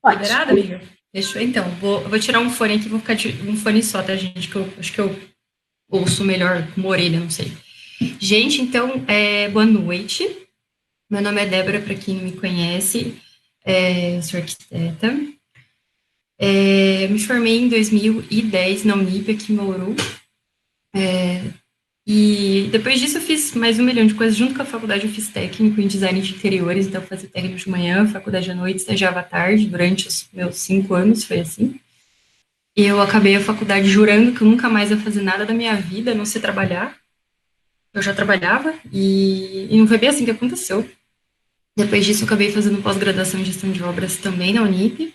Pode. Liberada, amiga? Fechou, então. Vou tirar um fone aqui, vou ficar de um fone só, tá, gente? Que eu acho que eu ouço melhor com uma orelha, não sei. Gente, então, boa noite. Meu nome é Débora, para quem não me conhece. Sou arquiteta. Me formei em 2010 na Unip, aqui em Bauru. E depois disso eu fiz mais um milhão de coisas. Junto com a faculdade eu fiz técnico em design de interiores, então eu fazia técnico de manhã, faculdade à noite, estagiava à tarde, durante os meus 5 anos, foi assim. E eu acabei a faculdade jurando que eu nunca mais ia fazer nada da minha vida, a não ser trabalhar. Eu já trabalhava e não foi bem assim que aconteceu. Depois disso eu acabei fazendo pós-graduação em gestão de obras também na Unip.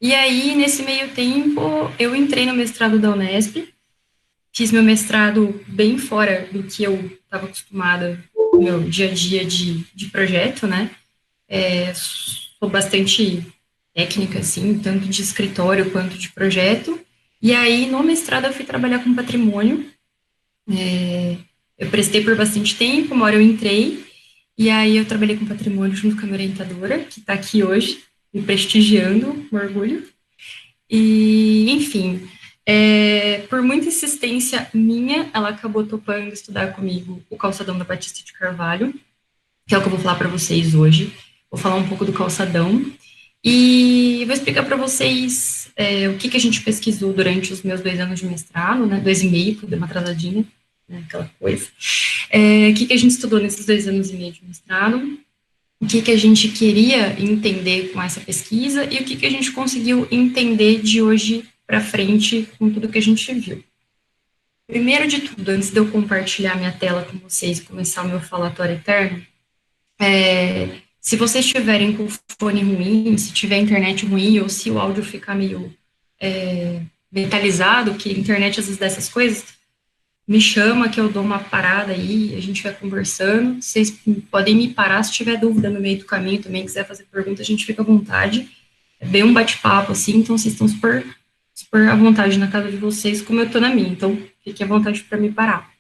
E aí, nesse meio tempo, eu entrei no mestrado da Unesp, fiz meu mestrado bem fora do que eu estava acostumada no meu dia a dia de projeto, né? Sou bastante técnica, assim, tanto de escritório quanto de projeto. E aí, no mestrado, eu fui trabalhar com patrimônio. Eu prestei por bastante tempo, uma hora eu entrei, e aí eu trabalhei com patrimônio junto com a minha orientadora, que está aqui hoje, me prestigiando, um orgulho. E, enfim, por muita insistência minha, ela acabou topando estudar comigo o calçadão da Batista de Carvalho, que é o que eu vou falar para vocês hoje. Vou falar um pouco do calçadão e vou explicar para vocês o que a gente pesquisou durante os meus 2 anos de mestrado, né, 2 e meio, que deu uma atrasadinha, né, aquela coisa. O que a gente estudou nesses 2 anos e meio de mestrado, o que a gente queria entender com essa pesquisa e o que a gente conseguiu entender de hoje para frente com tudo que a gente viu. Primeiro de tudo, antes de eu compartilhar minha tela com vocês e começar o meu falatório eterno, se vocês estiverem com o fone ruim, se tiver internet ruim ou se o áudio ficar meio metalizado, que a internet às vezes dessas coisas, me chama que eu dou uma parada aí, a gente vai conversando. Vocês podem me parar se tiver dúvida no meio do caminho também, quiser fazer pergunta, a gente fica à vontade. É bem um bate-papo, assim, então vocês estão super, super à vontade na casa de vocês, como eu tô na minha, então fique à vontade para me parar.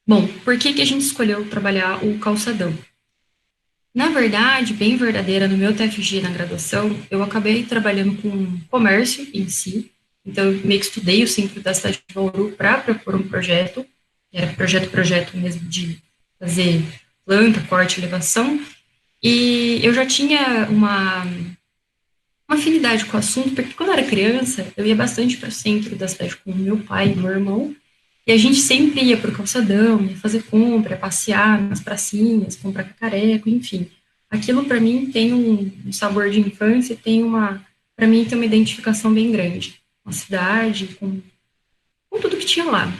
Bom, por que a gente escolheu trabalhar o calçadão? Na verdade, bem verdadeira, no meu TFG na graduação, eu acabei trabalhando com comércio em si, então eu meio que estudei o centro da cidade de Bauru para propor um projeto, era projeto mesmo de fazer planta, corte, elevação, e eu já tinha uma afinidade com o assunto, porque quando eu era criança, eu ia bastante para o centro da cidade com meu pai e meu irmão, e a gente sempre ia para o calçadão, ia fazer compra, passear nas pracinhas, comprar cacareco, enfim. Aquilo para mim tem um sabor de infância, para mim tem uma identificação bem grande com a cidade, com tudo que tinha lá.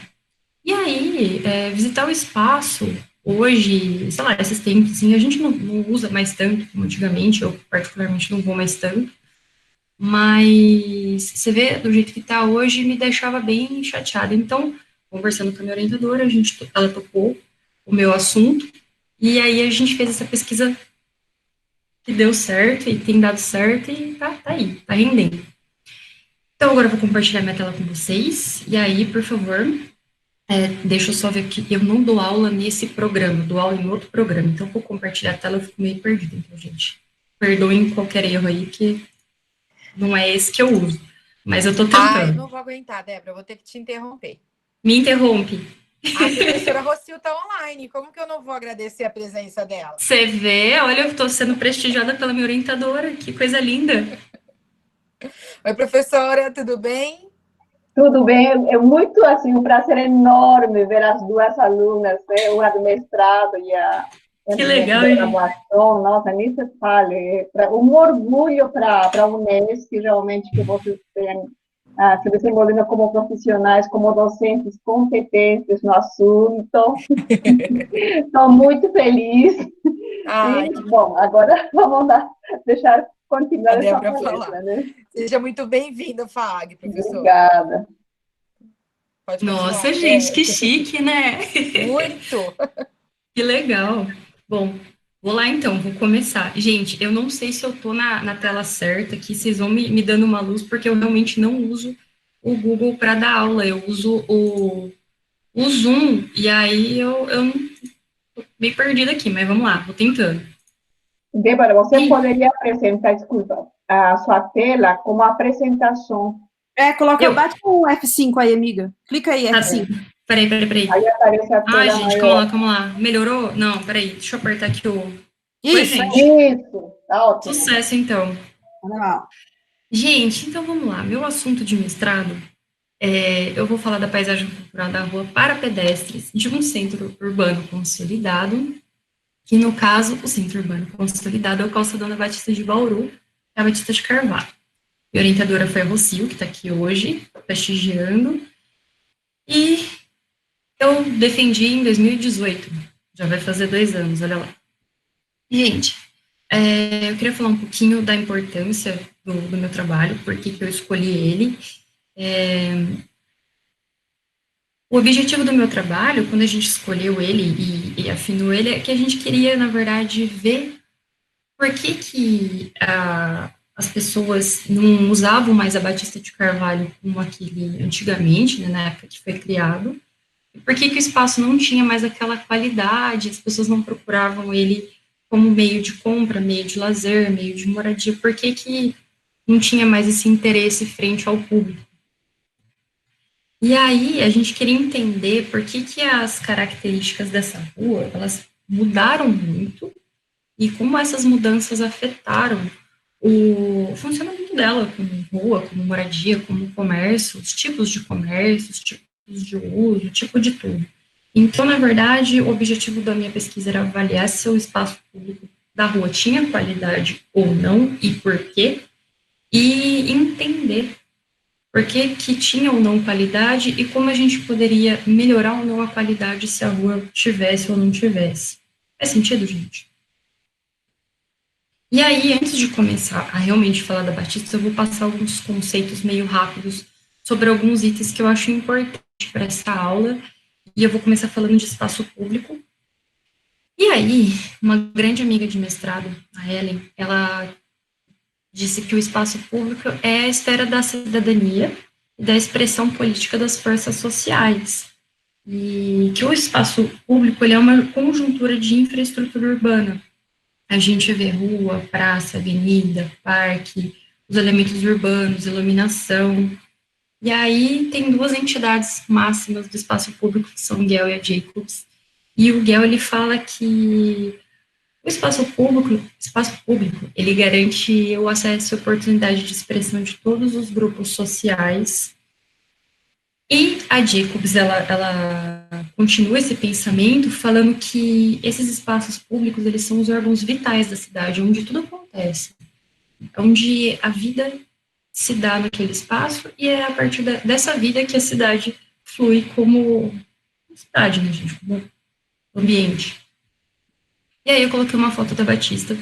E aí, visitar o espaço, hoje, sei lá, esses tempos, assim, a gente não usa mais tanto como antigamente, eu particularmente não vou mais tanto, mas você vê do jeito que está hoje, me deixava bem chateada. Então, conversando com a minha orientadora, ela tocou o meu assunto, e aí a gente fez essa pesquisa que deu certo, e tem dado certo, e tá aí, tá rendendo. Então, agora eu vou compartilhar minha tela com vocês, e aí, por favor, deixa eu só ver que eu não dou aula nesse programa, dou aula em outro programa, então vou compartilhar a tela, eu fico meio perdida, então, gente, perdoem qualquer erro aí, que não é esse que eu uso, mas eu tô tentando. Eu não vou aguentar, Débora, eu vou ter que te interromper. Me interrompe. A professora Rocio está online, como que eu não vou agradecer a presença dela? Você vê, olha, eu estou sendo prestigiada pela minha orientadora, que coisa linda. Oi, professora, tudo bem? Tudo bem, é muito assim, um prazer enorme ver as duas alunas, né? Uma do mestrado e a que legal, de graduação, nossa, nem se fale, um orgulho para a Unesp, realmente, que vocês têm se desenvolvendo como profissionais, como docentes competentes no assunto. Estou muito feliz. Bom, agora vamos deixar continuar essa palestra, né? Seja muito bem-vinda, FAG, professora. Obrigada. Pode Nossa, gente, que chique, né? Muito! Que legal. Bom, vou lá então, vou começar. Gente, eu não sei se eu tô na tela certa aqui, vocês vão me dando uma luz, porque eu realmente não uso o Google para dar aula, eu uso o Zoom, e aí eu tô meio perdida aqui, mas vamos lá, vou tentando. Débora, você poderia apresentar, desculpa, a sua tela como apresentação. Bate com o F5 aí, amiga. Clica aí, F5. Peraí. Aí aparece a tela gente, maior. calma lá. Melhorou? Não, peraí, deixa eu apertar aqui o... Isso, Oi, gente. Isso, tá ótimo. Sucesso, então. Não. Gente, então vamos lá. Meu assunto de mestrado, eu vou falar da paisagem cultural da rua para pedestres de um centro urbano consolidado, que no caso, o centro urbano consolidado é o Calçadão da Batista de Bauru, a Batista de Carvalho. Minha orientadora foi a Rocio, que está aqui hoje, prestigiando, e eu defendi em 2018, já vai fazer 2 anos, olha lá. Gente, eu queria falar um pouquinho da importância do meu trabalho, por que eu escolhi ele. O objetivo do meu trabalho, quando a gente escolheu ele e afinou ele, é que a gente queria, na verdade, ver por que as pessoas não usavam mais a Batista de Carvalho como aquele antigamente, né, na época que foi criado, e por que o espaço não tinha mais aquela qualidade, as pessoas não procuravam ele como meio de compra, meio de lazer, meio de moradia, por que não tinha mais esse interesse frente ao público. E aí, a gente queria entender por que as características dessa rua, elas mudaram muito, e como essas mudanças afetaram o funcionamento dela como rua, como moradia, como comércio, os tipos de comércio, os tipos de uso, o tipo de tudo. Então, na verdade, o objetivo da minha pesquisa era avaliar se o espaço público da rua tinha qualidade ou não, e por quê, e entender por que tinha ou não qualidade e como a gente poderia melhorar ou não a qualidade se a rua tivesse ou não tivesse. Faz sentido, gente? E aí, antes de começar a realmente falar da Batista, eu vou passar alguns conceitos meio rápidos sobre alguns itens que eu acho importante para essa aula, e eu vou começar falando de espaço público. E aí, uma grande amiga de mestrado, a Ellen, ela disse que o espaço público é a esfera da cidadania e da expressão política das forças sociais, e que o espaço público ele é uma conjuntura de infraestrutura urbana. A gente vê rua, praça, avenida, parque, os elementos urbanos, iluminação. E aí tem 2 entidades máximas do espaço público, que são o Gell e a Jacobs. E o Gell, ele fala que o espaço público, ele garante o acesso e oportunidade de expressão de todos os grupos sociais. E a Jacobs, ela continua esse pensamento falando que esses espaços públicos, eles são os órgãos vitais da cidade, onde tudo acontece, onde a vida se dá naquele espaço, e é a partir dessa vida que a cidade flui como cidade, né, gente, como ambiente. E aí eu coloquei uma foto da Batista,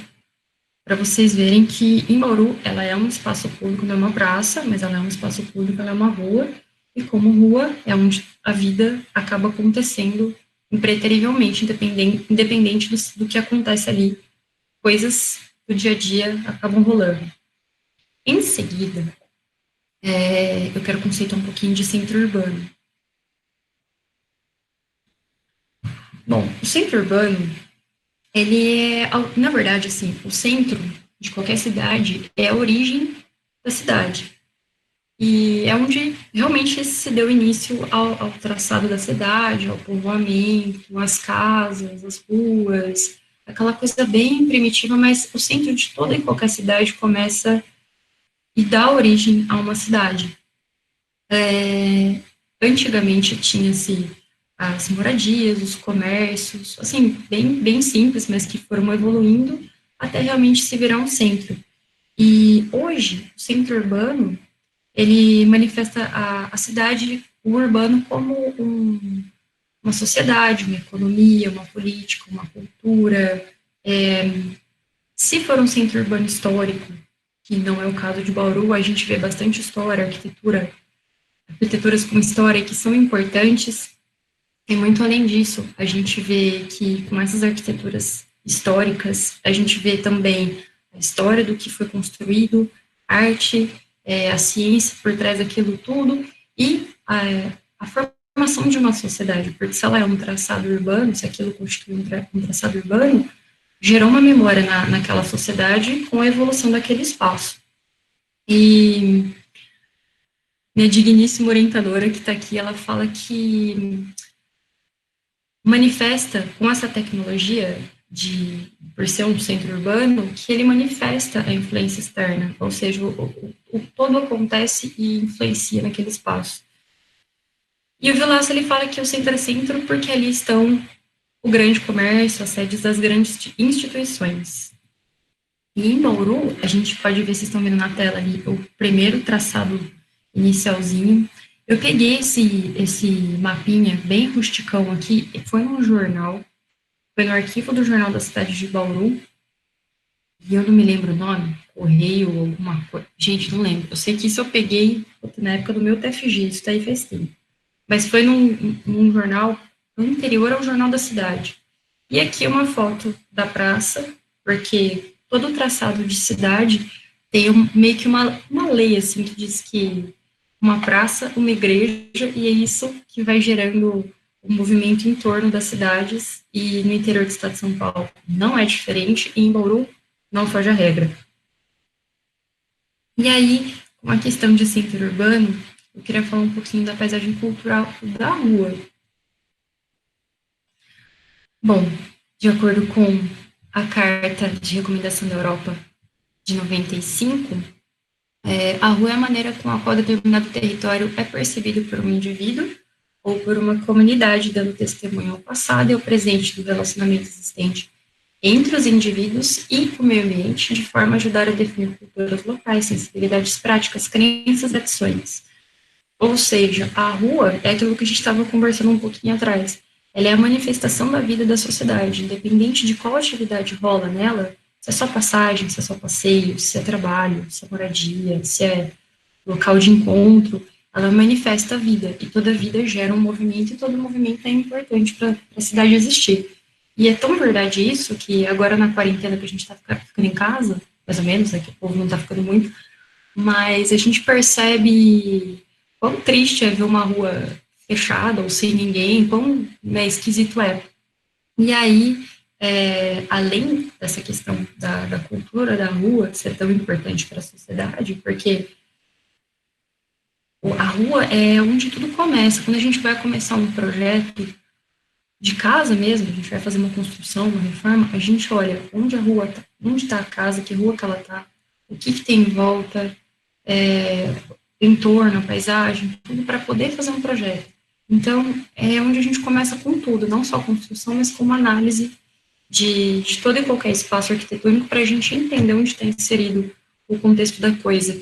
para vocês verem que em Bauru, ela é um espaço público, não é uma praça, mas ela é um espaço público, ela é uma rua, e como rua é onde a vida acaba acontecendo impreterivelmente, independente do que acontece ali, coisas do dia a dia acabam rolando. Em seguida, eu quero conceituar um pouquinho de centro urbano. Bom, o centro urbano, ele é, na verdade, assim, o centro de qualquer cidade é a origem da cidade. E é onde realmente se deu início ao traçado da cidade, ao povoamento, às casas, às ruas, aquela coisa bem primitiva, mas o centro de toda e qualquer cidade começa e dá origem a uma cidade. Antigamente tinha-se as moradias, os comércios, assim, bem simples, mas que foram evoluindo até realmente se virar um centro. E hoje, o centro urbano, ele manifesta a cidade, o urbano, como uma sociedade, uma economia, uma política, uma cultura. Se for um centro urbano histórico, que não é o caso de Bauru, a gente vê bastante história, arquiteturas com história que são importantes, e muito além disso, a gente vê que com essas arquiteturas históricas, a gente vê também a história do que foi construído, arte, a ciência por trás daquilo tudo, e a formação de uma sociedade, porque se ela é um traçado urbano, se aquilo constitui um traçado urbano, gerou uma memória naquela sociedade com a evolução daquele espaço. E minha digníssima orientadora que está aqui, ela fala que manifesta com essa tecnologia por ser um centro urbano, que ele manifesta a influência externa, ou seja, o todo acontece e influencia naquele espaço. E o Vilaça, ele fala que o centro é centro porque ali estão o grande comércio, as sedes das grandes instituições. E em Bauru, a gente pode ver, vocês estão vendo na tela ali, o primeiro traçado inicialzinho. Eu peguei esse mapinha bem rusticão aqui, foi num jornal, foi no arquivo do Jornal da Cidade de Bauru, e eu não me lembro o nome, Correio ou alguma coisa. Gente, não lembro. Eu sei que isso eu peguei na época do meu TFG, isso daí faz tempo. Mas foi num jornal, no interior ao Jornal da Cidade. E aqui uma foto da praça, porque todo o traçado de cidade tem meio que uma lei, assim, que diz que uma praça, uma igreja, e é isso que vai gerando o movimento em torno das cidades, e no interior do estado de São Paulo não é diferente, e em Bauru não foge a regra. E aí, com a questão de centro urbano, eu queria falar um pouquinho da paisagem cultural da rua. Bom, de acordo com a Carta de Recomendação da Europa de 95, a rua é a maneira com a qual determinado território é percebido por um indivíduo ou por uma comunidade, dando testemunho ao passado e ao presente do relacionamento existente entre os indivíduos e o meio ambiente, de forma a ajudar a definir culturas locais, sensibilidades práticas, crenças e ações. Ou seja, a rua é aquilo que a gente estava conversando um pouquinho atrás. Ela é a manifestação da vida da sociedade, independente de qual atividade rola nela, se é só passagem, se é só passeio, se é trabalho, se é moradia, se é local de encontro, ela manifesta a vida, e toda vida gera um movimento, e todo movimento é importante para a cidade existir. E é tão verdade isso, que agora na quarentena que a gente está ficando em casa, mais ou menos, que o povo não está ficando muito, mas a gente percebe quão triste é ver uma rua fechada ou sem ninguém, quão esquisito é. E aí, além dessa questão da cultura da rua ser tão importante para a sociedade, porque a rua é onde tudo começa. Quando a gente vai começar um projeto de casa mesmo, a gente vai fazer uma construção, uma reforma, a gente olha onde a rua tá, onde está a casa, que rua que ela está, o que tem em volta, entorno, a paisagem, tudo para poder fazer um projeto. Então, é onde a gente começa com tudo, não só a construção, mas com uma análise de todo e qualquer espaço arquitetônico para a gente entender onde está inserido o contexto da coisa.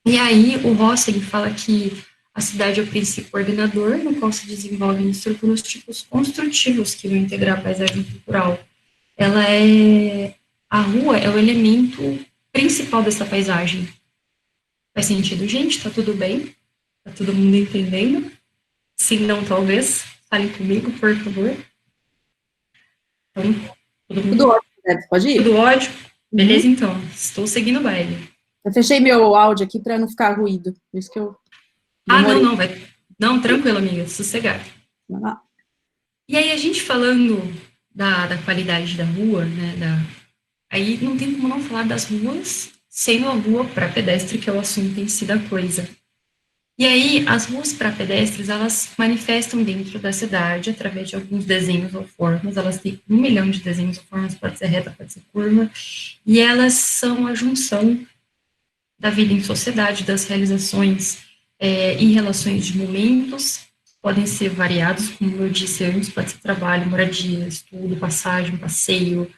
E aí, o Rossi, ele fala que a cidade é o princípio ordenador, no qual se desenvolvem estruturas tipos construtivos que vão integrar a paisagem cultural. A rua é o elemento principal dessa paisagem. Faz sentido, gente? Tá tudo bem? Tá todo mundo entendendo? Se não, talvez, falem comigo, por favor. Então, Tudo ótimo, Débora, pode ir? Tudo ótimo? Beleza, então. Estou seguindo o baile. Eu fechei meu áudio aqui para não ficar ruído. Por isso que eu demorei. Não, vai. Não, tranquilo, amiga, sossegado. E aí, a gente falando da qualidade da rua, né, aí não tem como não falar das ruas, sendo a rua para pedestre, que é o assunto em si da coisa. E aí, as ruas para pedestres, elas manifestam dentro da cidade, através de alguns desenhos ou formas, elas têm 1 milhão de desenhos ou formas, pode ser reta, pode ser curva, e elas são a junção da vida em sociedade, das realizações e relações de momentos, podem ser variados, como eu disse antes, pode ser trabalho, moradia, estudo, passagem, passeio,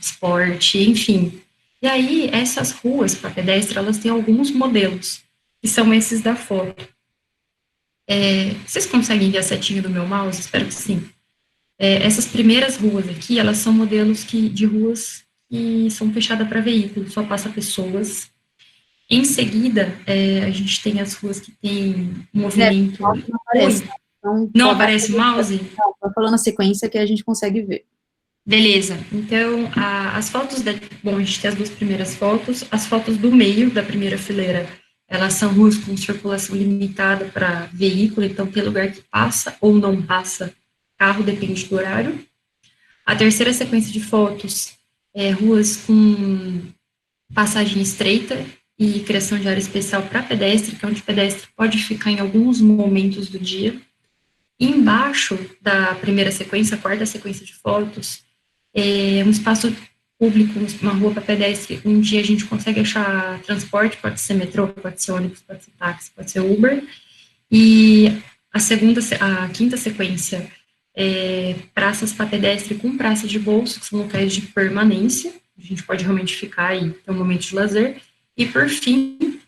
esporte, enfim. E aí, essas ruas para pedestre, elas têm alguns modelos, que são esses da foto. Vocês conseguem ver a setinha do meu mouse? Espero que sim. Essas primeiras ruas aqui, elas são modelos de ruas que são fechadas para veículos, só passa pessoas. Em seguida, a gente tem as ruas que tem movimento... Não aparece. Então, não aparece o mouse? Não, estou falando a sequência que a gente consegue ver. Beleza. Então, as fotos... Bom, a gente tem as 2 primeiras fotos. As fotos do meio, da primeira fileira, elas são ruas com circulação limitada para veículo, então tem lugar que passa ou não passa carro, depende do horário. A terceira sequência de fotos ruas com passagem estreita, e criação de área especial para pedestre, que é onde o pedestre pode ficar em alguns momentos do dia. E embaixo da primeira sequência, a quarta sequência de fotos, é um espaço público, uma rua para pedestre, onde a gente consegue achar transporte, pode ser metrô, pode ser ônibus, pode ser táxi, pode ser Uber. E a quinta sequência é praças para pedestre com praça de bolso, que são locais de permanência, a gente pode realmente ficar e ter um momento de lazer. E, por fim,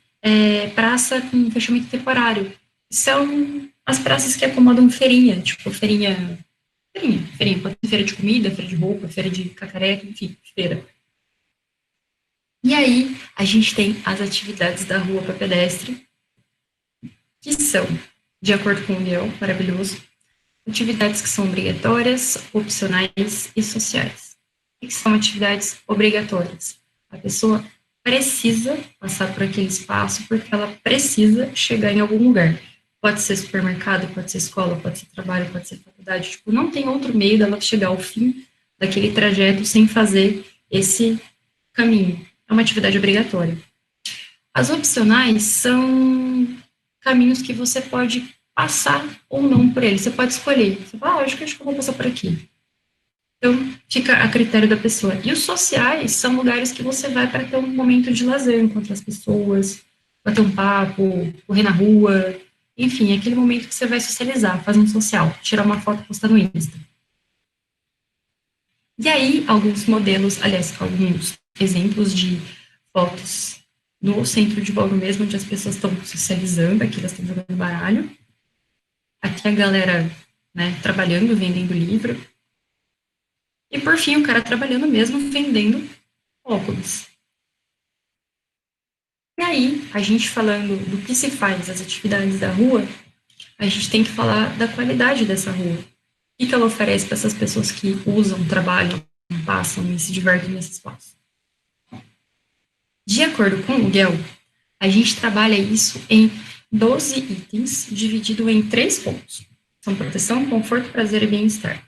praça com fechamento temporário. São as praças que acomodam feirinha, tipo feirinha, pode ser feira de comida, feira de roupa, feira de cacareca, enfim, feira. E aí, a gente tem as atividades da rua para pedestre, que são, de acordo com o Guiel, maravilhoso, atividades que são obrigatórias, opcionais e sociais. O que são atividades obrigatórias? A pessoa precisa passar por aquele espaço porque ela precisa chegar em algum lugar. Pode ser supermercado, pode ser escola, pode ser trabalho, pode ser faculdade. Tipo, não tem outro meio dela chegar ao fim daquele trajeto sem fazer esse caminho. É uma atividade obrigatória. As opcionais são caminhos que você pode passar ou não por ele. Você pode escolher. Você fala, acho que eu vou passar por aqui. Então, fica a critério da pessoa. E os sociais são lugares que você vai para ter um momento de lazer, encontrar as pessoas, bater um papo, correr na rua, enfim, é aquele momento que você vai socializar, fazer um social, tirar uma foto e postar no Insta. E aí, alguns exemplos de fotos no centro de Bauru mesmo, onde as pessoas estão socializando, aqui elas estão jogando baralho. Aqui a galera, né, trabalhando, vendendo livro. E, por fim, o cara trabalhando mesmo, vendendo óculos. E aí, a gente falando do que se faz, as atividades da rua, a gente tem que falar da qualidade dessa rua. O que ela oferece para essas pessoas que usam, trabalham, passam e se divertem nesse espaço. De acordo com o Guel, a gente trabalha isso em 12 itens, dividido em 3 pontos. São proteção, conforto, prazer e bem-estar.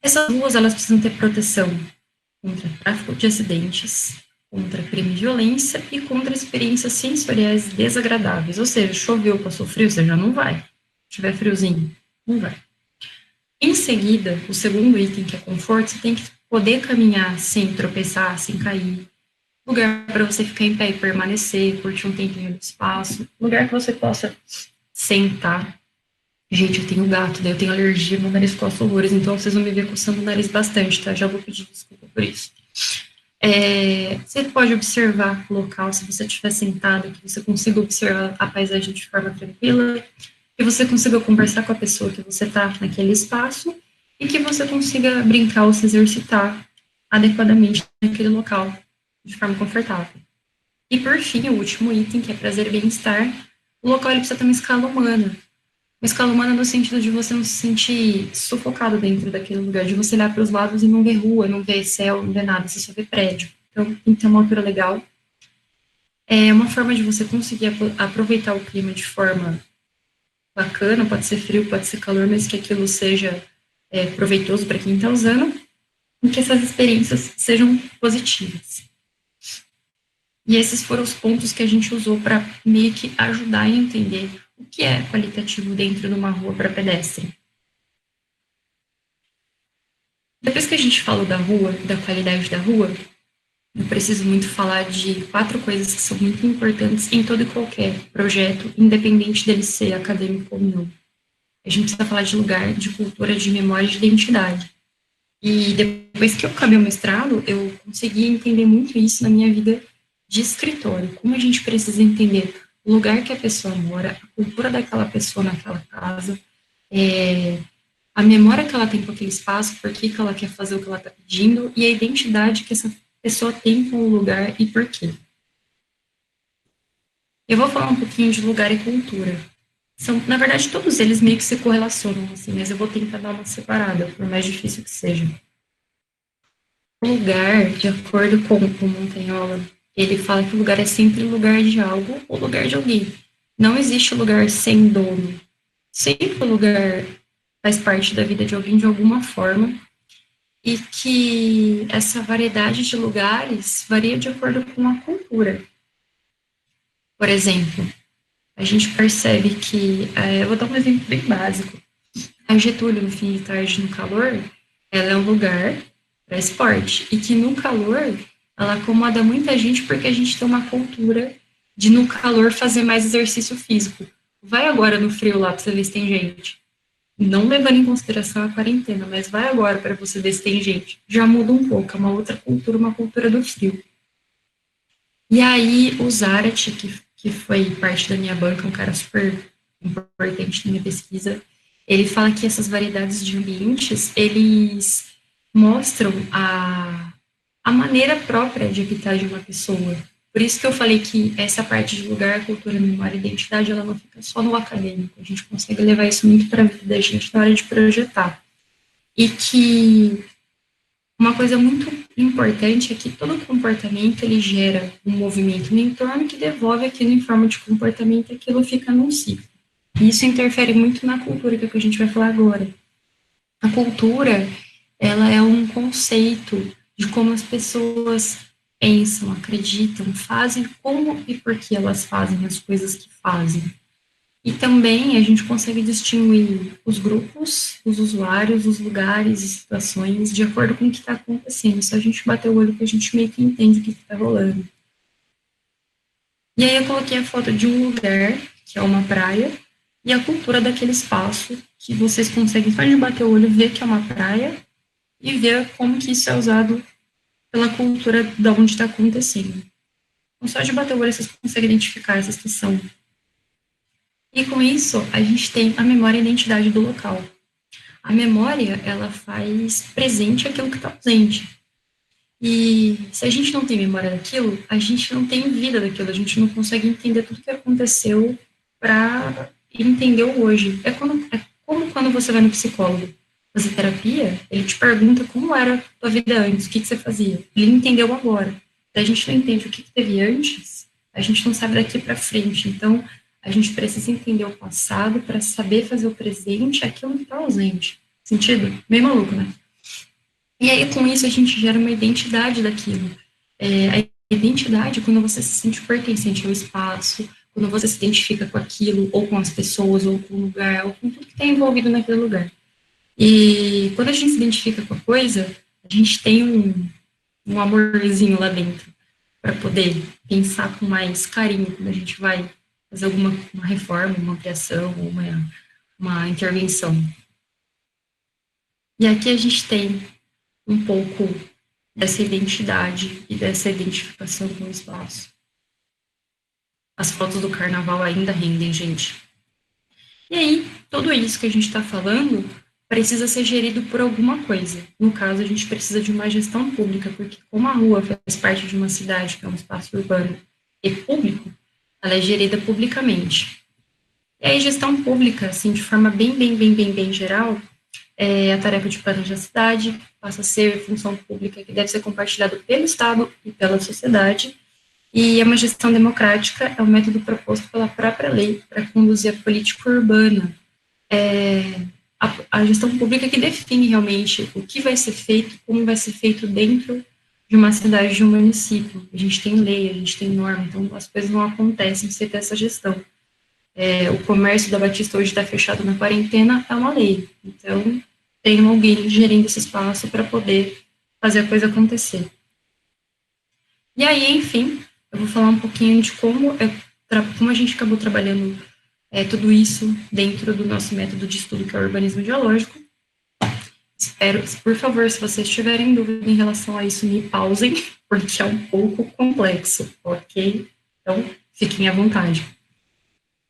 Essas ruas, elas precisam ter proteção contra tráfico de acidentes, contra crime e violência e contra experiências sensoriais desagradáveis. Ou seja, choveu, passou frio, você já não vai. Se tiver friozinho, não vai. Em seguida, o segundo item, que é conforto, você tem que poder caminhar sem tropeçar, sem cair. Lugar para você ficar em pé e permanecer, curtir um tempinho do espaço. Lugar que você possa sentar. Gente, eu tenho gato, daí eu tenho alergia, meu nariz coça horrores, então vocês vão me ver coçando o nariz bastante, tá? Já vou pedir desculpa por isso. Você pode observar o local, se você estiver sentado, que você consiga observar a paisagem de forma tranquila, que você consiga conversar com a pessoa que você está naquele espaço e que você consiga brincar ou se exercitar adequadamente naquele local, de forma confortável. E, por fim, o último item, que é prazer e bem-estar, o local ele precisa ter uma escala humana. Uma escala humana no sentido de você não se sentir sufocado dentro daquele lugar, de você olhar para os lados e não ver rua, não ver céu, não ver nada, você só vê prédio. Então, tem que ter uma altura legal. É uma forma de você conseguir aproveitar o clima de forma bacana, pode ser frio, pode ser calor, mas que aquilo seja proveitoso para quem está usando e que essas experiências sejam positivas. E esses foram os pontos que a gente usou para meio que ajudar a entender o que é qualitativo dentro de uma rua para pedestre. Depois que a gente falou da rua, da qualidade da rua, eu preciso muito falar de 4 coisas que são muito importantes em todo e qualquer projeto, independente dele ser acadêmico ou não. A gente precisa falar de lugar, de cultura, de memória e de identidade. E depois que eu acabei o mestrado, eu consegui entender muito isso na minha vida de escritório. Como a gente precisa entender o lugar que a pessoa mora, a cultura daquela pessoa naquela casa, a memória que ela tem com aquele espaço, por que ela quer fazer o que ela está pedindo, e a identidade que essa pessoa tem com o lugar e por quê. Eu vou falar um pouquinho de lugar e cultura. Na verdade, todos eles meio que se correlacionam, assim, mas eu vou tentar dar uma separada, por mais difícil que seja. O lugar, de acordo com o Montagnolo, ele fala que o lugar é sempre lugar de algo ou lugar de alguém. Não existe lugar sem dono. Sempre o lugar faz parte da vida de alguém de alguma forma e que essa variedade de lugares varia de acordo com a cultura. Por exemplo, a gente percebe que, eu vou dar um exemplo bem básico, a Getúlio, no fim de tarde, no calor, ela é um lugar para esporte, e que no calor, ela acomoda muita gente porque a gente tem uma cultura de, no calor, fazer mais exercício físico. Vai agora no frio lá para você ver se tem gente. Não levando em consideração a quarentena, mas vai agora para você ver se tem gente. Já muda um pouco, é uma outra cultura, uma cultura do frio. E aí, o Zarate, que foi parte da minha banca, um cara super importante na minha pesquisa, ele fala que essas variedades de ambientes, eles mostram a maneira própria de habitar de uma pessoa. Por isso que eu falei que essa parte de lugar, cultura, memória e identidade, ela não fica só no acadêmico. A gente consegue levar isso muito para a vida da gente na hora de projetar. E que uma coisa muito importante é que todo comportamento, ele gera um movimento no entorno que devolve aquilo em forma de comportamento e aquilo fica num ciclo. E isso interfere muito na cultura, que é o que a gente vai falar agora. A cultura, ela é um conceito de como as pessoas pensam, acreditam, fazem, como e por que elas fazem as coisas que fazem. E também a gente consegue distinguir os grupos, os usuários, os lugares e situações de acordo com o que está acontecendo. Se a gente bater o olho, que a gente meio que entende o que está rolando. E aí eu coloquei a foto de um lugar, que é uma praia, e a cultura daquele espaço, que vocês conseguem só de bater o olho ver que é uma praia e ver como que isso é usado pela cultura de onde está acontecendo. Então, só de bater o olho vocês conseguem identificar essa situação. E com isso, a gente tem a memória e a identidade do local. A memória, ela faz presente aquilo que está ausente. E se a gente não tem memória daquilo, a gente não tem vida daquilo, a gente não consegue entender tudo que aconteceu para entender o hoje. É como quando você vai no psicólogo fazer terapia, ele te pergunta como era a tua vida antes, o que você fazia. Ele entendeu agora. Se a gente não entende o que teve antes, a gente não sabe daqui para frente. Então, a gente precisa entender o passado para saber fazer o presente, aquilo que está ausente. Sentido? Meio maluco, né? E aí, com isso, a gente gera uma identidade daquilo. A identidade, quando você se sente pertencente ao espaço, quando você se identifica com aquilo, ou com as pessoas, ou com o lugar, ou com tudo que está envolvido naquele lugar. E quando a gente se identifica com a coisa, a gente tem um amorzinho lá dentro, para poder pensar com mais carinho quando a gente vai fazer uma reforma, uma ampliação, uma intervenção. E aqui a gente tem um pouco dessa identidade e dessa identificação com o espaço. As fotos do carnaval ainda rendem, gente. E aí, tudo isso que a gente está falando precisa ser gerido por alguma coisa. No caso, a gente precisa de uma gestão pública, porque como a rua faz parte de uma cidade, que é um espaço urbano e público, ela é gerida publicamente. E aí, gestão pública, assim, de forma bem geral, a tarefa de planejar a cidade passa a ser função pública que deve ser compartilhada pelo Estado e pela sociedade, e é uma gestão democrática, é um método proposto pela própria lei para conduzir a política urbana. A gestão pública que define realmente o que vai ser feito, como vai ser feito dentro de uma cidade, de um município. A gente tem lei, a gente tem norma, então as coisas não acontecem sem ter essa gestão. O comércio da Batista hoje está fechado na quarentena, é uma lei. Então, tem alguém gerindo esse espaço para poder fazer a coisa acontecer. E aí, enfim, eu vou falar um pouquinho de como a gente acabou trabalhando tudo isso dentro do nosso método de estudo, que é o urbanismo geológico. Espero, por favor, se vocês tiverem dúvida em relação a isso, me pausem, porque é um pouco complexo, ok? Então, fiquem à vontade.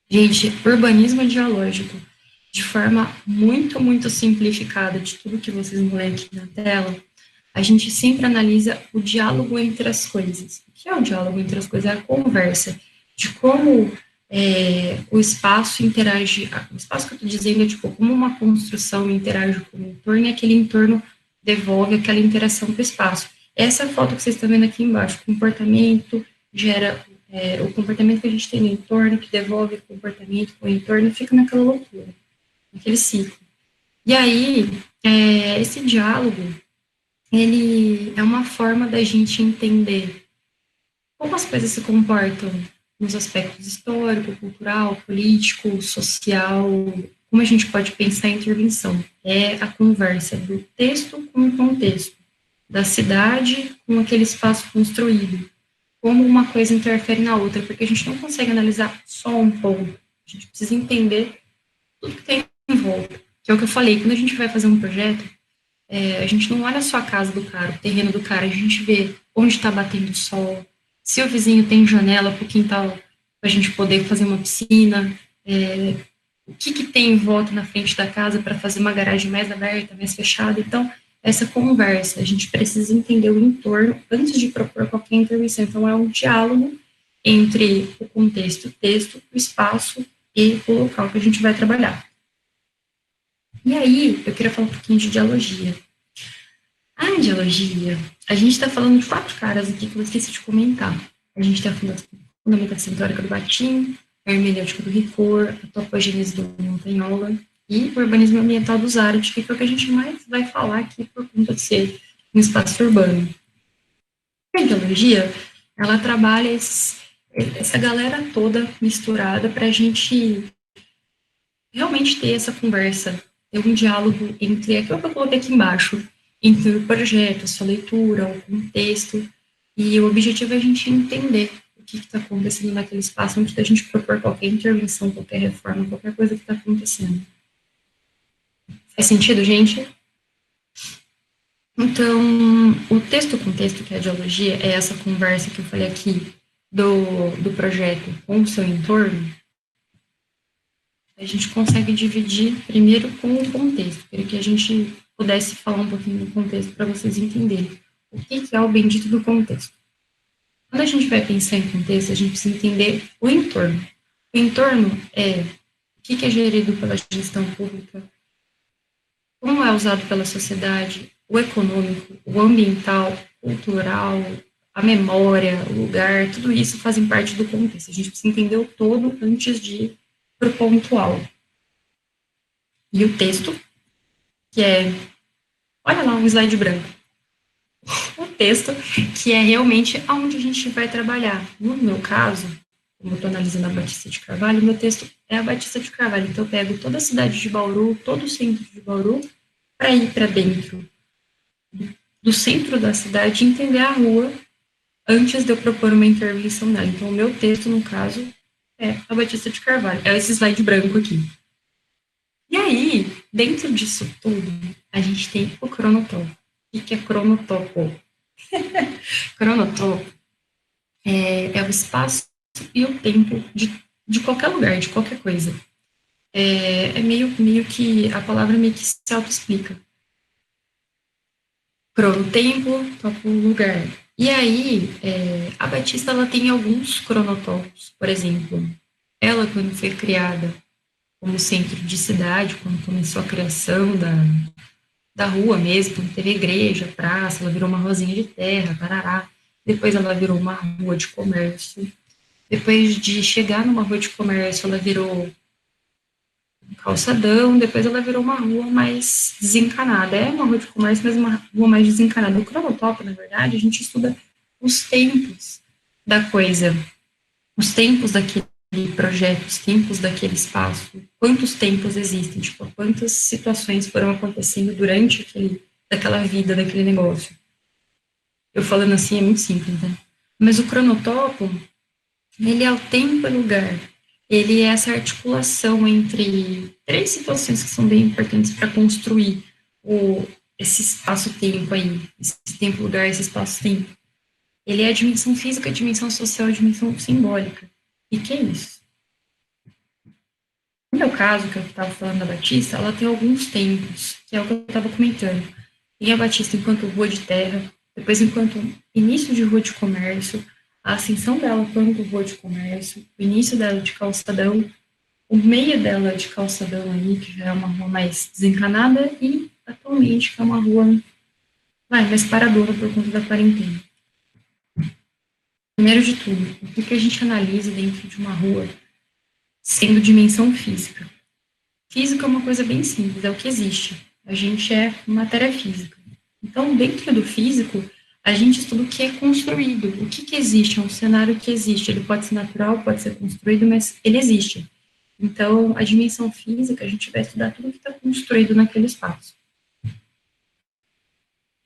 Gente, urbanismo geológico, de forma muito simplificada de tudo que vocês vão ler aqui na tela, a gente sempre analisa o diálogo entre as coisas. O que é o diálogo entre as coisas? É a conversa de como o espaço interage, o espaço que eu estou dizendo é tipo, como uma construção interage com o entorno e aquele entorno devolve aquela interação com o espaço. Essa foto que vocês estão vendo aqui embaixo, comportamento gera o comportamento que a gente tem no entorno, que devolve o comportamento com o entorno, fica naquela loucura, naquele ciclo. E aí, esse diálogo, ele é uma forma da gente entender como as coisas se comportam nos aspectos histórico, cultural, político, social, como a gente pode pensar em intervenção. É a conversa do texto com o contexto, da cidade com aquele espaço construído, como uma coisa interfere na outra, porque a gente não consegue analisar só um ponto, a gente precisa entender tudo que tem em volta. Que é o que eu falei, quando a gente vai fazer um projeto, a gente não olha só a casa do cara, o terreno do cara, a gente vê onde está batendo o sol, se o vizinho tem janela para o quintal, para a gente poder fazer uma piscina, o que tem em volta na frente da casa para fazer uma garagem mais aberta, mais fechada. Então, essa conversa, a gente precisa entender o entorno antes de propor qualquer intervenção. Então, é um diálogo entre o contexto, o texto, o espaço e o local que a gente vai trabalhar. E aí, eu queria falar um pouquinho de dialogia. A dialogia, a gente está falando de 4 caras aqui que eu esqueci de comentar. A gente tem a fundamentação teórica do Batin, a hermenêutica do Ricoeur, a topogênese do Montagnola e o urbanismo ambiental do Zárate, que é o que a gente mais vai falar aqui por conta de ser um espaço urbano. A dialogia, ela trabalha essa galera toda misturada para a gente realmente ter essa conversa, ter um diálogo entre aquilo que eu coloquei aqui embaixo, entre o projeto, a sua leitura, o contexto, e o objetivo é a gente entender o que está acontecendo naquele espaço antes da gente propor qualquer intervenção, qualquer reforma, qualquer coisa que está acontecendo. Faz sentido, gente? Então, o texto-contexto, que é a dialogia, é essa conversa que eu falei aqui do projeto com o seu entorno. A gente consegue dividir primeiro com o contexto. Queria que a gente pudesse falar um pouquinho do contexto para vocês entenderem o que é o bendito do contexto. Quando a gente vai pensar em contexto, a gente precisa entender o entorno. O entorno é o que é gerido pela gestão pública, como é usado pela sociedade, o econômico, o ambiental, cultural, a memória, o lugar, tudo isso fazem parte do contexto. A gente precisa entender o todo antes de ir para o pontual. E o texto, que é, olha lá, um slide branco. O texto, que é realmente aonde a gente vai trabalhar. No meu caso, como eu estou analisando a Batista de Carvalho, meu texto é a Batista de Carvalho. Então, eu pego toda a cidade de Bauru, todo o centro de Bauru, para ir para dentro do centro da cidade e entender a rua antes de eu propor uma intervenção nela. Então, o meu texto, no caso, é a Batista de Carvalho. É esse slide branco aqui. E aí, dentro disso tudo, a gente tem o cronotopo. O que é cronotopo? Cronotopo é o espaço e o tempo de qualquer lugar, de qualquer coisa. É meio que, a palavra meio que se auto-explica. Crono, tempo, topo, lugar. E aí, a Batista, ela tem alguns cronotopos. Por exemplo, ela, quando foi criada como centro de cidade, quando começou a criação da rua mesmo, quando teve igreja, praça, ela virou uma ruazinha de terra, tarará. Depois ela virou uma rua de comércio. Depois de chegar numa rua de comércio, ela virou um calçadão. Depois ela virou uma rua mais desencanada. É uma rua de comércio, mas uma rua mais desencanada. O cronotopo, na verdade, a gente estuda os tempos da coisa, os tempos daquele projeto, os tempos daquele espaço, quantos tempos existem, tipo, quantas situações foram acontecendo durante daquela vida, daquele negócio. Eu falando assim é muito simples, né? Mas o cronotopo, ele é o tempo e lugar. Ele é essa articulação entre 3 situações que são bem importantes para construir esse espaço-tempo aí, esse tempo-lugar, esse espaço-tempo. Ele é a dimensão física, a dimensão social, a dimensão simbólica. E que é isso? No meu caso, que eu estava falando da Batista, ela tem alguns tempos, que é o que eu estava comentando. Tem a Batista enquanto rua de terra, depois enquanto início de rua de comércio, a ascensão dela enquanto rua de comércio, o início dela de calçadão, o meio dela de calçadão aí, que já é uma rua mais desencanada, e atualmente que é uma rua mais paradora por conta da quarentena. Primeiro de tudo, o que a gente analisa dentro de uma rua sendo dimensão física? Física é uma coisa bem simples, é o que existe. A gente é matéria física. Então, dentro do físico, a gente estuda o que é construído, o que existe, é um cenário que existe, ele pode ser natural, pode ser construído, mas ele existe. Então, a dimensão física, a gente vai estudar tudo que está construído naquele espaço.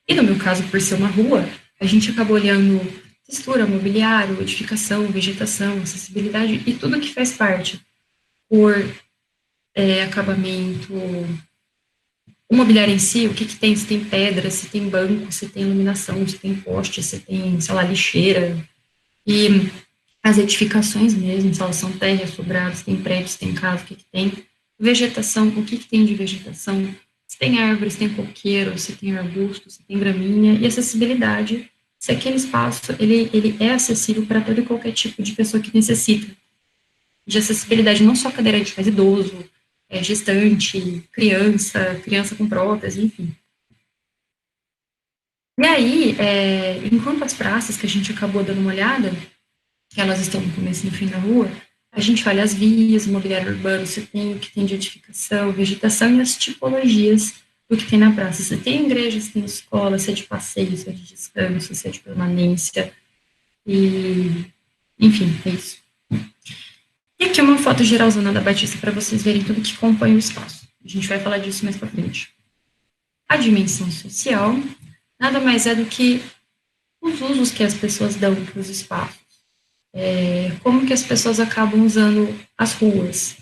E no meu caso, por ser uma rua, a gente acaba olhando textura, mobiliário, edificação, vegetação, acessibilidade e tudo que faz parte por acabamento, o mobiliário em si, o que tem, se tem pedra, se tem banco, se tem iluminação, se tem poste, se tem, sei lá, lixeira, e as edificações mesmo, se elas são terras, sobrados, se tem prédios, se tem casa, o que tem, vegetação, o que tem de vegetação, se tem árvores, se tem coqueiro, se tem arbusto, se tem graminha, e acessibilidade, se aquele espaço, ele é acessível para todo e qualquer tipo de pessoa que necessita de acessibilidade, não só cadeirante, mas idoso, gestante, criança com prótese, enfim. E aí, enquanto as praças que a gente acabou dando uma olhada, que elas estão no começo e no fim da rua, a gente olha as vias, o mobiliário urbano, você tem o que tem de edificação, vegetação e as tipologias do que tem na praça. Você tem igreja, você tem escola, se é de passeio, se é de descanso, se é de permanência, e enfim, é isso. E aqui uma foto geralzona da Batista para vocês verem tudo que compõe o espaço. A gente vai falar disso mais para frente. A dimensão social nada mais é do que os usos que as pessoas dão para os espaços. Como que as pessoas acabam usando as ruas.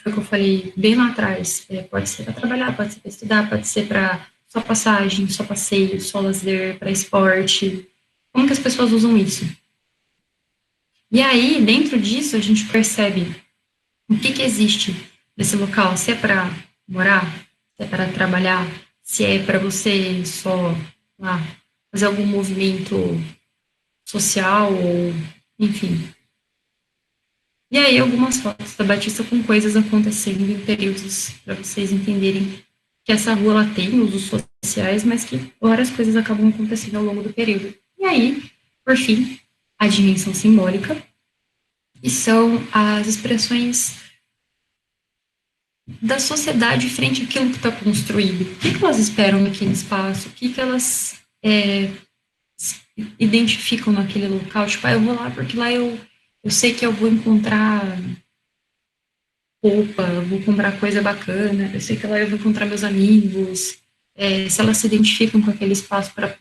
Foi o que eu falei bem lá atrás. Pode ser para trabalhar, pode ser para estudar, pode ser para só passagem, só passeio, só lazer, para esporte. Como que as pessoas usam isso? E aí, dentro disso, a gente percebe o que existe nesse local, se é para morar, se é para trabalhar, se é para você só lá, fazer algum movimento social, ou, enfim. E aí, algumas fotos da Batista com coisas acontecendo em períodos, para vocês entenderem que essa rua ela tem usos sociais, mas que várias coisas acabam acontecendo ao longo do período. E aí, por fim, a dimensão simbólica, e são as expressões da sociedade frente àquilo que está construído. O que elas esperam naquele espaço? O que elas identificam naquele local? Tipo, eu vou lá porque lá eu sei que eu vou encontrar roupa, eu vou comprar coisa bacana, eu sei que lá eu vou encontrar meus amigos, se elas se identificam com aquele espaço para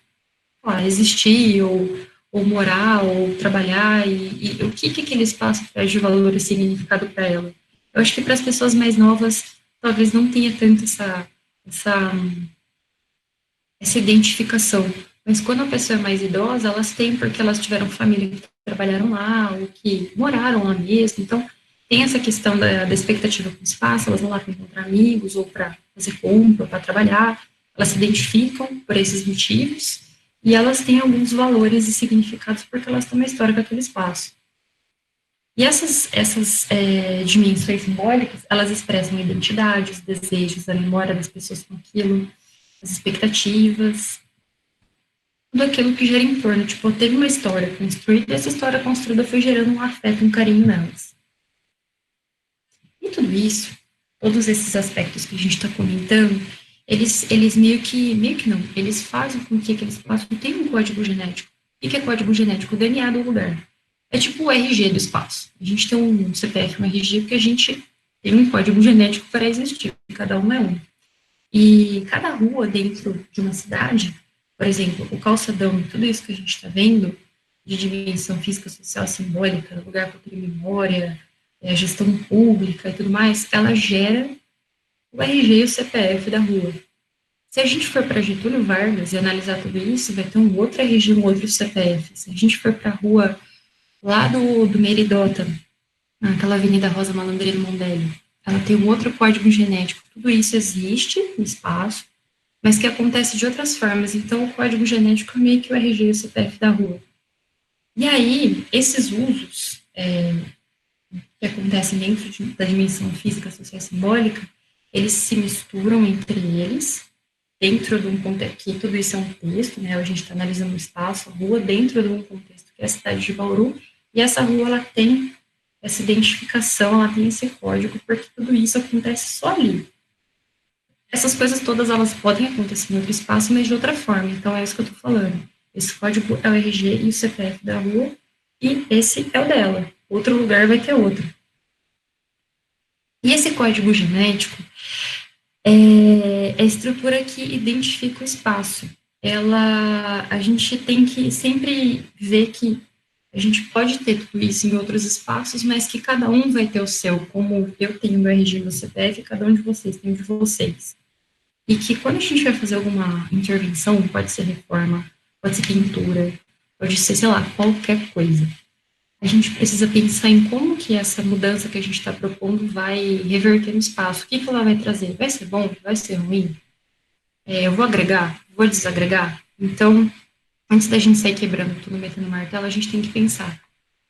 existir, ou morar, ou trabalhar, e o que aquele espaço traz de valor e significado para ela. Eu acho que para as pessoas mais novas, talvez não tenha tanto essa identificação, mas quando a pessoa é mais idosa, elas têm, porque elas tiveram família que trabalharam lá, ou que moraram lá mesmo, então tem essa questão da expectativa com o espaço, elas vão lá para encontrar amigos, ou para fazer compra, para trabalhar, elas se identificam por esses motivos, e elas têm alguns valores e significados porque elas têm uma história com aquele espaço. E essas dimensões simbólicas, elas expressam a identidade, os desejos, a memória das pessoas com aquilo, as expectativas, tudo aquilo que gira em torno. Tipo, teve uma história construída, e essa história construída foi gerando um afeto, um carinho nelas. E tudo isso, todos esses aspectos que a gente está comentando, eles meio que não, eles fazem com que aquele espaço tenha um código genético. O que é código genético? O DNA do lugar. É tipo o RG do espaço. A gente tem um CPF, um RG, porque a gente tem um código genético para existir, cada um é um. E cada rua dentro de uma cidade, por exemplo, o calçadão, tudo isso que a gente está vendo, de dimensão física, social, simbólica, lugar para ter memória, a gestão pública e tudo mais, ela gera o RG e o CPF da rua. Se a gente for para Getúlio Vargas e analisar tudo isso, vai ter um outro RG, um outro CPF. Se a gente for para a rua lá do Meridota, naquela Avenida Rosa Malandrino Mondelli, ela tem um outro código genético. Tudo isso existe no espaço, mas que acontece de outras formas. Então, o código genético é meio que o RG e o CPF da rua. E aí, esses usos que acontecem dentro da dimensão física, social e simbólica, eles se misturam entre eles, dentro de um contexto, que tudo isso é um texto, né? A gente está analisando o espaço, a rua, dentro de um contexto que é a cidade de Bauru, e essa rua, ela tem essa identificação, ela tem esse código, porque tudo isso acontece só ali. Essas coisas todas, elas podem acontecer em outro espaço, mas de outra forma, então é isso que eu estou falando. Esse código é o RG e o CPF da rua, e esse é o dela. Outro lugar vai ter outro. E esse código genético é a estrutura que identifica o espaço. A gente tem que sempre ver que a gente pode ter tudo isso em outros espaços, mas que cada um vai ter o seu, como eu tenho o meu RG e o CPF, cada um de vocês tem o de vocês. E que quando a gente vai fazer alguma intervenção, pode ser reforma, pode ser pintura, pode ser, sei lá, qualquer coisa, a gente precisa pensar em como que essa mudança que a gente está propondo vai reverter no espaço. O que que ela vai trazer? Vai ser bom? Vai ser ruim? Eu vou agregar? Vou desagregar? Então, antes da gente sair quebrando tudo, metendo martelo, a gente tem que pensar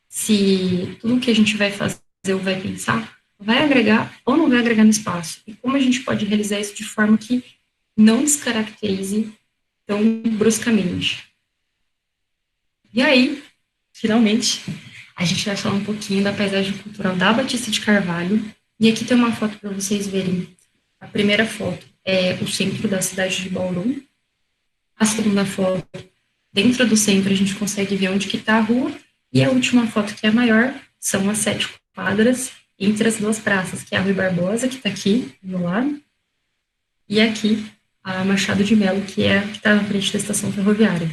se tudo que a gente vai fazer ou vai pensar vai agregar ou não vai agregar no espaço. E como a gente pode realizar isso de forma que não descaracterize tão bruscamente. E aí, finalmente, a gente vai falar um pouquinho da paisagem cultural da Batista de Carvalho. E aqui tem uma foto para vocês verem. A primeira foto é o centro da cidade de Bauru. A segunda foto, dentro do centro, a gente consegue ver onde que está a rua. E a última foto, que é a maior, são as 7 quadras entre as duas praças, que é a Rui Barbosa, que está aqui do meu lado, e aqui a Machado de Melo, que é a que está na frente da estação ferroviária.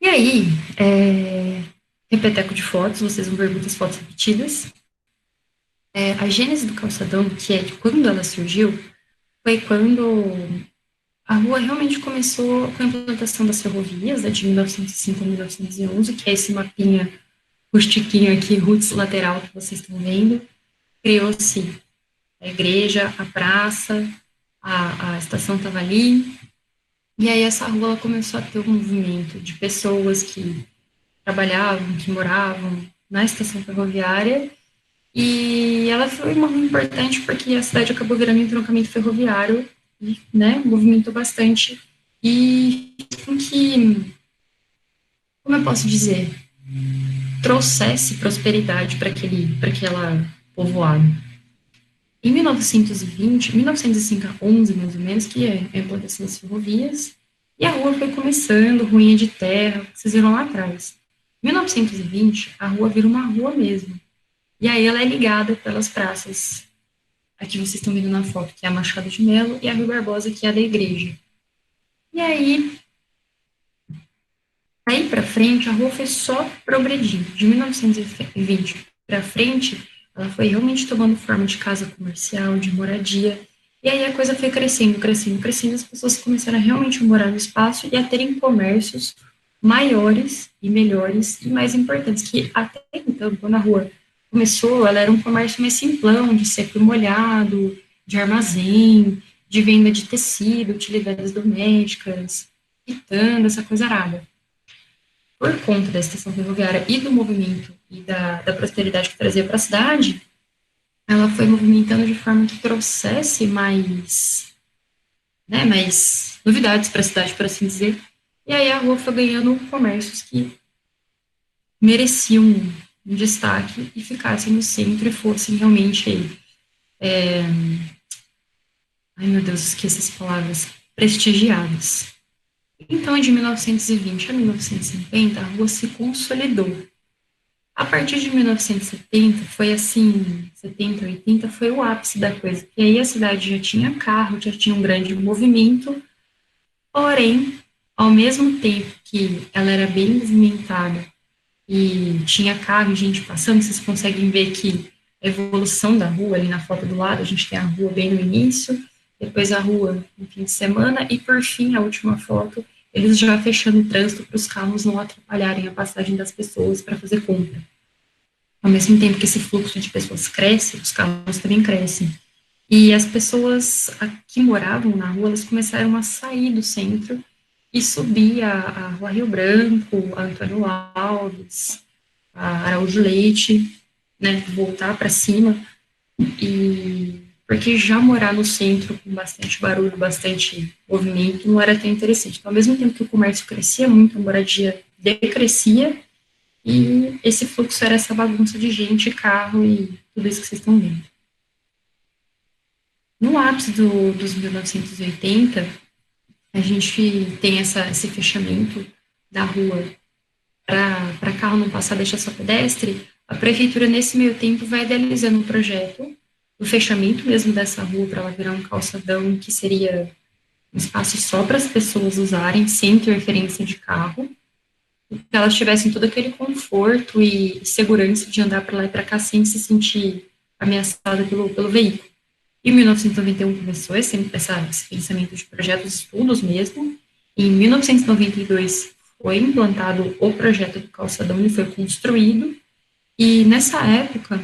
E aí, repeteco de fotos, vocês vão ver muitas fotos repetidas. A gênese do calçadão, que é de quando ela surgiu, foi quando a rua realmente começou com a implantação das ferrovias, de 1905 a 1911, que é esse mapinha rustiquinho aqui, roots lateral que vocês estão vendo. Criou-se a igreja, a praça, a estação estava ali, e aí essa rua ela começou a ter um movimento de pessoas que trabalhavam, que moravam na estação ferroviária, e ela foi uma rua importante porque a cidade acabou virando um entroncamento ferroviário, e, né, movimentou bastante, e com que, como eu posso dizer, trouxesse prosperidade para aquela povoado. Em 1905 a 11, mais ou menos, que é a implantação das ferrovias, e a rua foi começando, ruinha de terra, vocês viram lá atrás. Em 1920, a rua vira uma rua mesmo. E aí ela é ligada pelas praças. Aqui vocês estão vendo na foto, que é a Machado de Melo, e a Rui Barbosa, que é a da igreja. E aí para frente, a rua foi só progredindo. De 1920 para frente, ela foi realmente tomando forma de casa comercial, de moradia. E aí a coisa foi crescendo, crescendo, crescendo. As pessoas começaram a realmente morar no espaço e a terem comércios maiores e melhores e mais importantes. Que até então, quando a rua começou, ela era um comércio mais simplão, de seco e molhado, de armazém, de venda de tecido, utilidades domésticas, quitanda, essa coisa arada. Por conta da estação ferroviária e do movimento e da prosperidade que trazia para a cidade, ela foi movimentando de forma que trouxesse mais novidades para a cidade, por assim dizer. E aí a rua foi ganhando comércios que mereciam um destaque e ficassem no centro e fossem realmente, ai meu Deus, esqueci essas palavras, prestigiados. Então, de 1920 a 1950, a rua se consolidou. A partir de 1970, foi assim, 70, 80, foi o ápice da coisa. E aí a cidade já tinha carro, já tinha um grande movimento, porém, ao mesmo tempo que ela era bem movimentada e tinha carro e gente passando, vocês conseguem ver que a evolução da rua, ali na foto do lado, a gente tem a rua bem no início, depois a rua no fim de semana, e por fim, a última foto, eles já fechando o trânsito para os carros não atrapalharem a passagem das pessoas para fazer compra. Ao mesmo tempo que esse fluxo de pessoas cresce, os carros também crescem. E as pessoas que moravam na rua, elas começaram a sair do centro e subir a Rua Rio Branco, a Antônio Alves, a Araújo Leite, né, voltar para cima, e porque já morar no centro com bastante barulho, bastante movimento, não era tão interessante. Então, ao mesmo tempo que o comércio crescia muito, a moradia decrescia, e esse fluxo era essa bagunça de gente, carro e tudo isso que vocês estão vendo. No ápice dos 1980, a gente tem esse fechamento da rua para carro não passar, deixar só pedestre, a prefeitura, nesse meio tempo, vai idealizando um projeto, o fechamento mesmo dessa rua para ela virar um calçadão, que seria um espaço só para as pessoas usarem, sem interferência de carro, que elas tivessem todo aquele conforto e segurança de andar para lá e para cá sem se sentir ameaçada pelo veículo. Em 1991 começou esse pensamento de projetos, estudos mesmo. Em 1992 foi implantado o projeto do calçadão, ele foi construído, e nessa época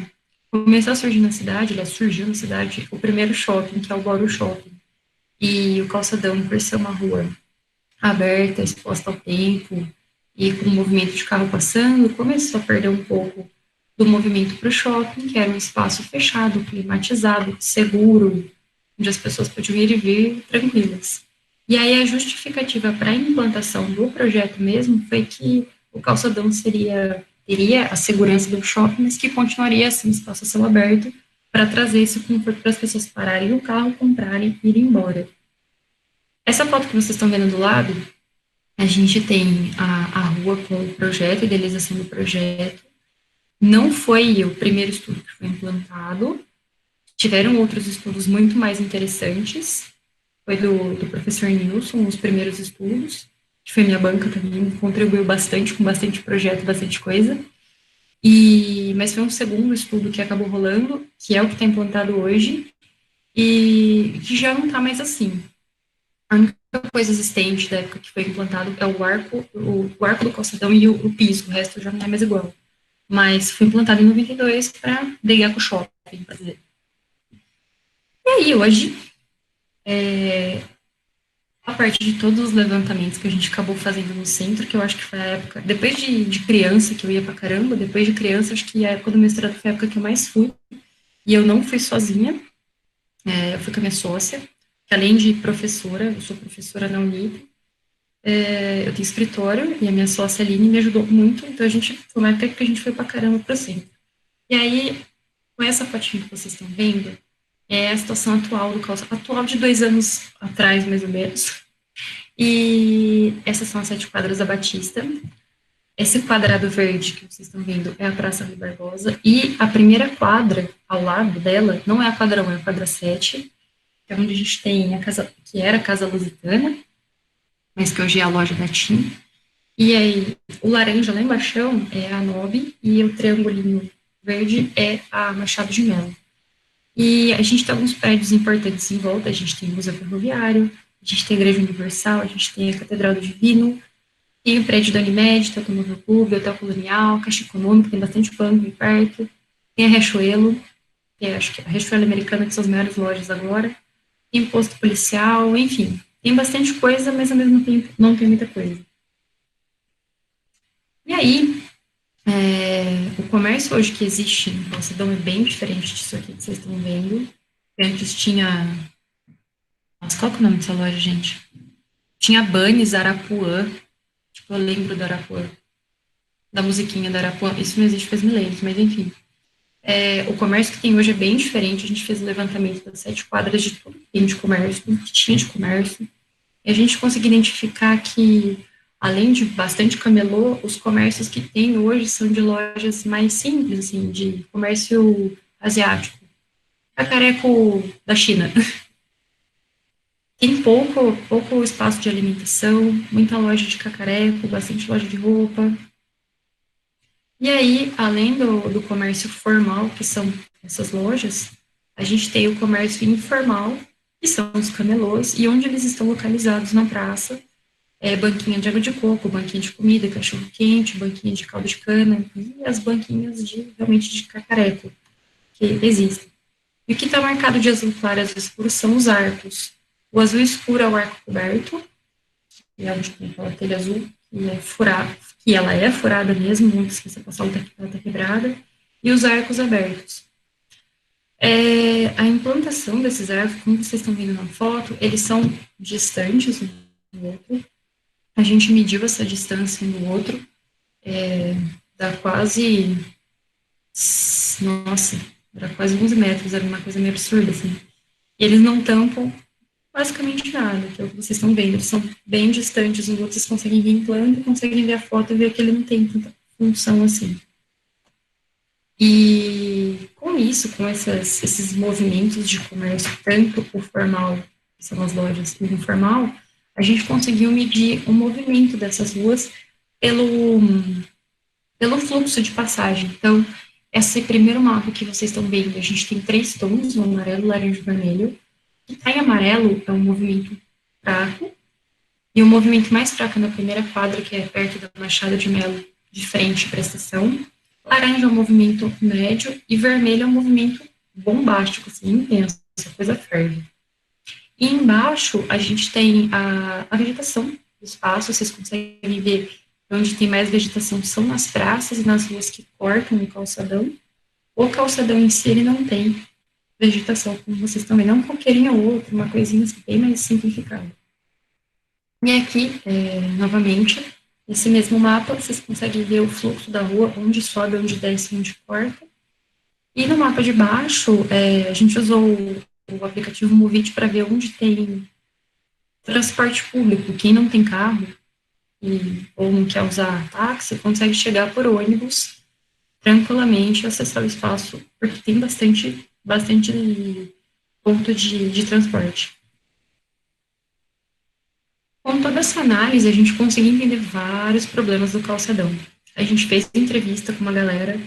começou a surgir na cidade, surgiu na cidade o primeiro shopping, que é o Bauru Shopping. E o calçadão, por ser uma rua aberta, exposta ao tempo, e com o movimento de carro passando, começou a perder um pouco do movimento para o shopping, que era um espaço fechado, climatizado, seguro, onde as pessoas podiam ir e vir tranquilas. E aí a justificativa para a implantação do projeto mesmo foi que o calçadão teria a segurança do shopping, mas que continuaria assim, espaço a céu aberto, para trazer esse conforto para as pessoas pararem o carro, comprarem e irem embora. Essa foto que vocês estão vendo do lado, a gente tem a rua com o projeto, a idealização do projeto. Não foi o primeiro estudo que foi implantado, tiveram outros estudos muito mais interessantes, foi do professor Nilson, os primeiros estudos, que foi minha banca também, contribuiu bastante, com bastante projeto, bastante coisa, mas foi um segundo estudo que acabou rolando, que é o que está implantado hoje, e que já não está mais assim. A única coisa existente da época que foi implantado é o arco do calçadão e o piso, o resto já não é mais igual. Mas foi implantado em 92 para brigar com o shopping, para dizer. E aí, hoje, a partir de todos os levantamentos que a gente acabou fazendo no centro, que eu acho que foi a época, depois de criança, que eu ia pra caramba, depois de criança, acho que a época do mestrado foi a época que eu mais fui, e eu não fui sozinha, eu fui com a minha sócia, que além de professora, eu sou professora na Unip, eu tenho escritório, e a minha sócia Aline me ajudou muito, então foi uma época que a gente foi pra caramba pro centro. E aí, com essa fotinha que vocês estão vendo, é a situação atual do calçadão, atual de 2 anos atrás, mais ou menos. E essas são as 7 quadras da Batista. Esse quadrado verde que vocês estão vendo é a Praça Rui Barbosa. E a primeira quadra, ao lado dela, não é a quadra 1, é a quadra 7, que é onde a gente tem a casa, que era a Casa Lusitana, mas que hoje é a loja da TIM. E aí, o laranja lá embaixo é a Nob, e o triangulinho verde é a Machado de Mello. E a gente tem alguns prédios importantes em volta, a gente tem o Museu Ferroviário, a gente tem a Igreja Universal, a gente tem a Catedral do Divino, tem o prédio da Unimed, tem o Automóvel Clube, Hotel Colonial, Caixa Econômica, tem bastante banco aí perto, tem a Riachuelo, que acho que a Riachuelo Americana, que são as maiores lojas agora, tem o posto policial, enfim, tem bastante coisa, mas ao mesmo tempo não tem muita coisa. E aí, o comércio hoje que existe no calçadão é bem diferente disso aqui que vocês estão vendo. Antes tinha... Nossa, qual que é o nome dessa loja, gente? Tinha Bunnies, Arapuã. Tipo, eu lembro do Arapuã. Da musiquinha da Arapuã. Isso não existe faz milênios, mas enfim. O comércio que tem hoje é bem diferente. A gente fez o levantamento das 7 quadras de tudo que tem de comércio, tudo que tinha de comércio. E a gente conseguiu identificar que, além de bastante camelô, os comércios que tem hoje são de lojas mais simples, assim, de comércio asiático. Cacareco da China. Tem pouco espaço de alimentação, muita loja de cacareco, bastante loja de roupa. E aí, além do comércio formal, que são essas lojas, a gente tem o comércio informal, que são os camelôs, e onde eles estão localizados na praça, banquinha de água de coco, banquinha de comida, cachorro-quente, banquinha de caldo de cana, e as banquinhas realmente de cacareco, que existem. E o que está marcado de azul claro e azul escuro são os arcos. O azul escuro é o arco coberto, que é onde tem aquela telha azul, que ela é furada mesmo, se você passar ela está quebrada, e os arcos abertos. A implantação desses arcos, como vocês estão vendo na foto, eles são distantes um do outro. A gente mediu essa distância um do outro, dá quase... Nossa, era quase 11 metros, era uma coisa meio absurda, assim. E eles não tampam basicamente nada, que é o que vocês estão vendo. Eles são bem distantes um do outro, vocês conseguem ver em plano e conseguem ver a foto e ver que ele não tem tanta função assim. E com isso, com esses movimentos de comércio, tanto o formal, que são as lojas, e o informal, a gente conseguiu medir o movimento dessas ruas pelo fluxo de passagem. Então, esse primeiro mapa que vocês estão vendo, a gente tem 3 tons, o amarelo, laranja e vermelho. O que está em amarelo é um movimento fraco, e o movimento mais fraco na primeira quadra, que é perto da Machado de Melo, de frente para a estação. Laranja é um movimento médio, e vermelho é um movimento bombástico, assim, intenso, essa coisa ferve. E embaixo, a gente tem a vegetação do espaço, vocês conseguem ver onde tem mais vegetação são nas praças e nas ruas que cortam o calçadão. O calçadão em si, ele não tem vegetação, como vocês também, não um coqueirinho ou outro, uma coisinha assim, bem mais simplificada. E aqui, novamente, nesse mesmo mapa, vocês conseguem ver o fluxo da rua, onde sobe, onde desce, onde corta. E no mapa de baixo, a gente usou o aplicativo Movit para ver onde tem transporte público. Quem não tem carro ou não quer usar táxi, consegue chegar por ônibus tranquilamente e acessar o espaço, porque tem bastante ponto de transporte. Com toda essa análise, a gente conseguiu entender vários problemas do calçadão. A gente fez entrevista com uma galera,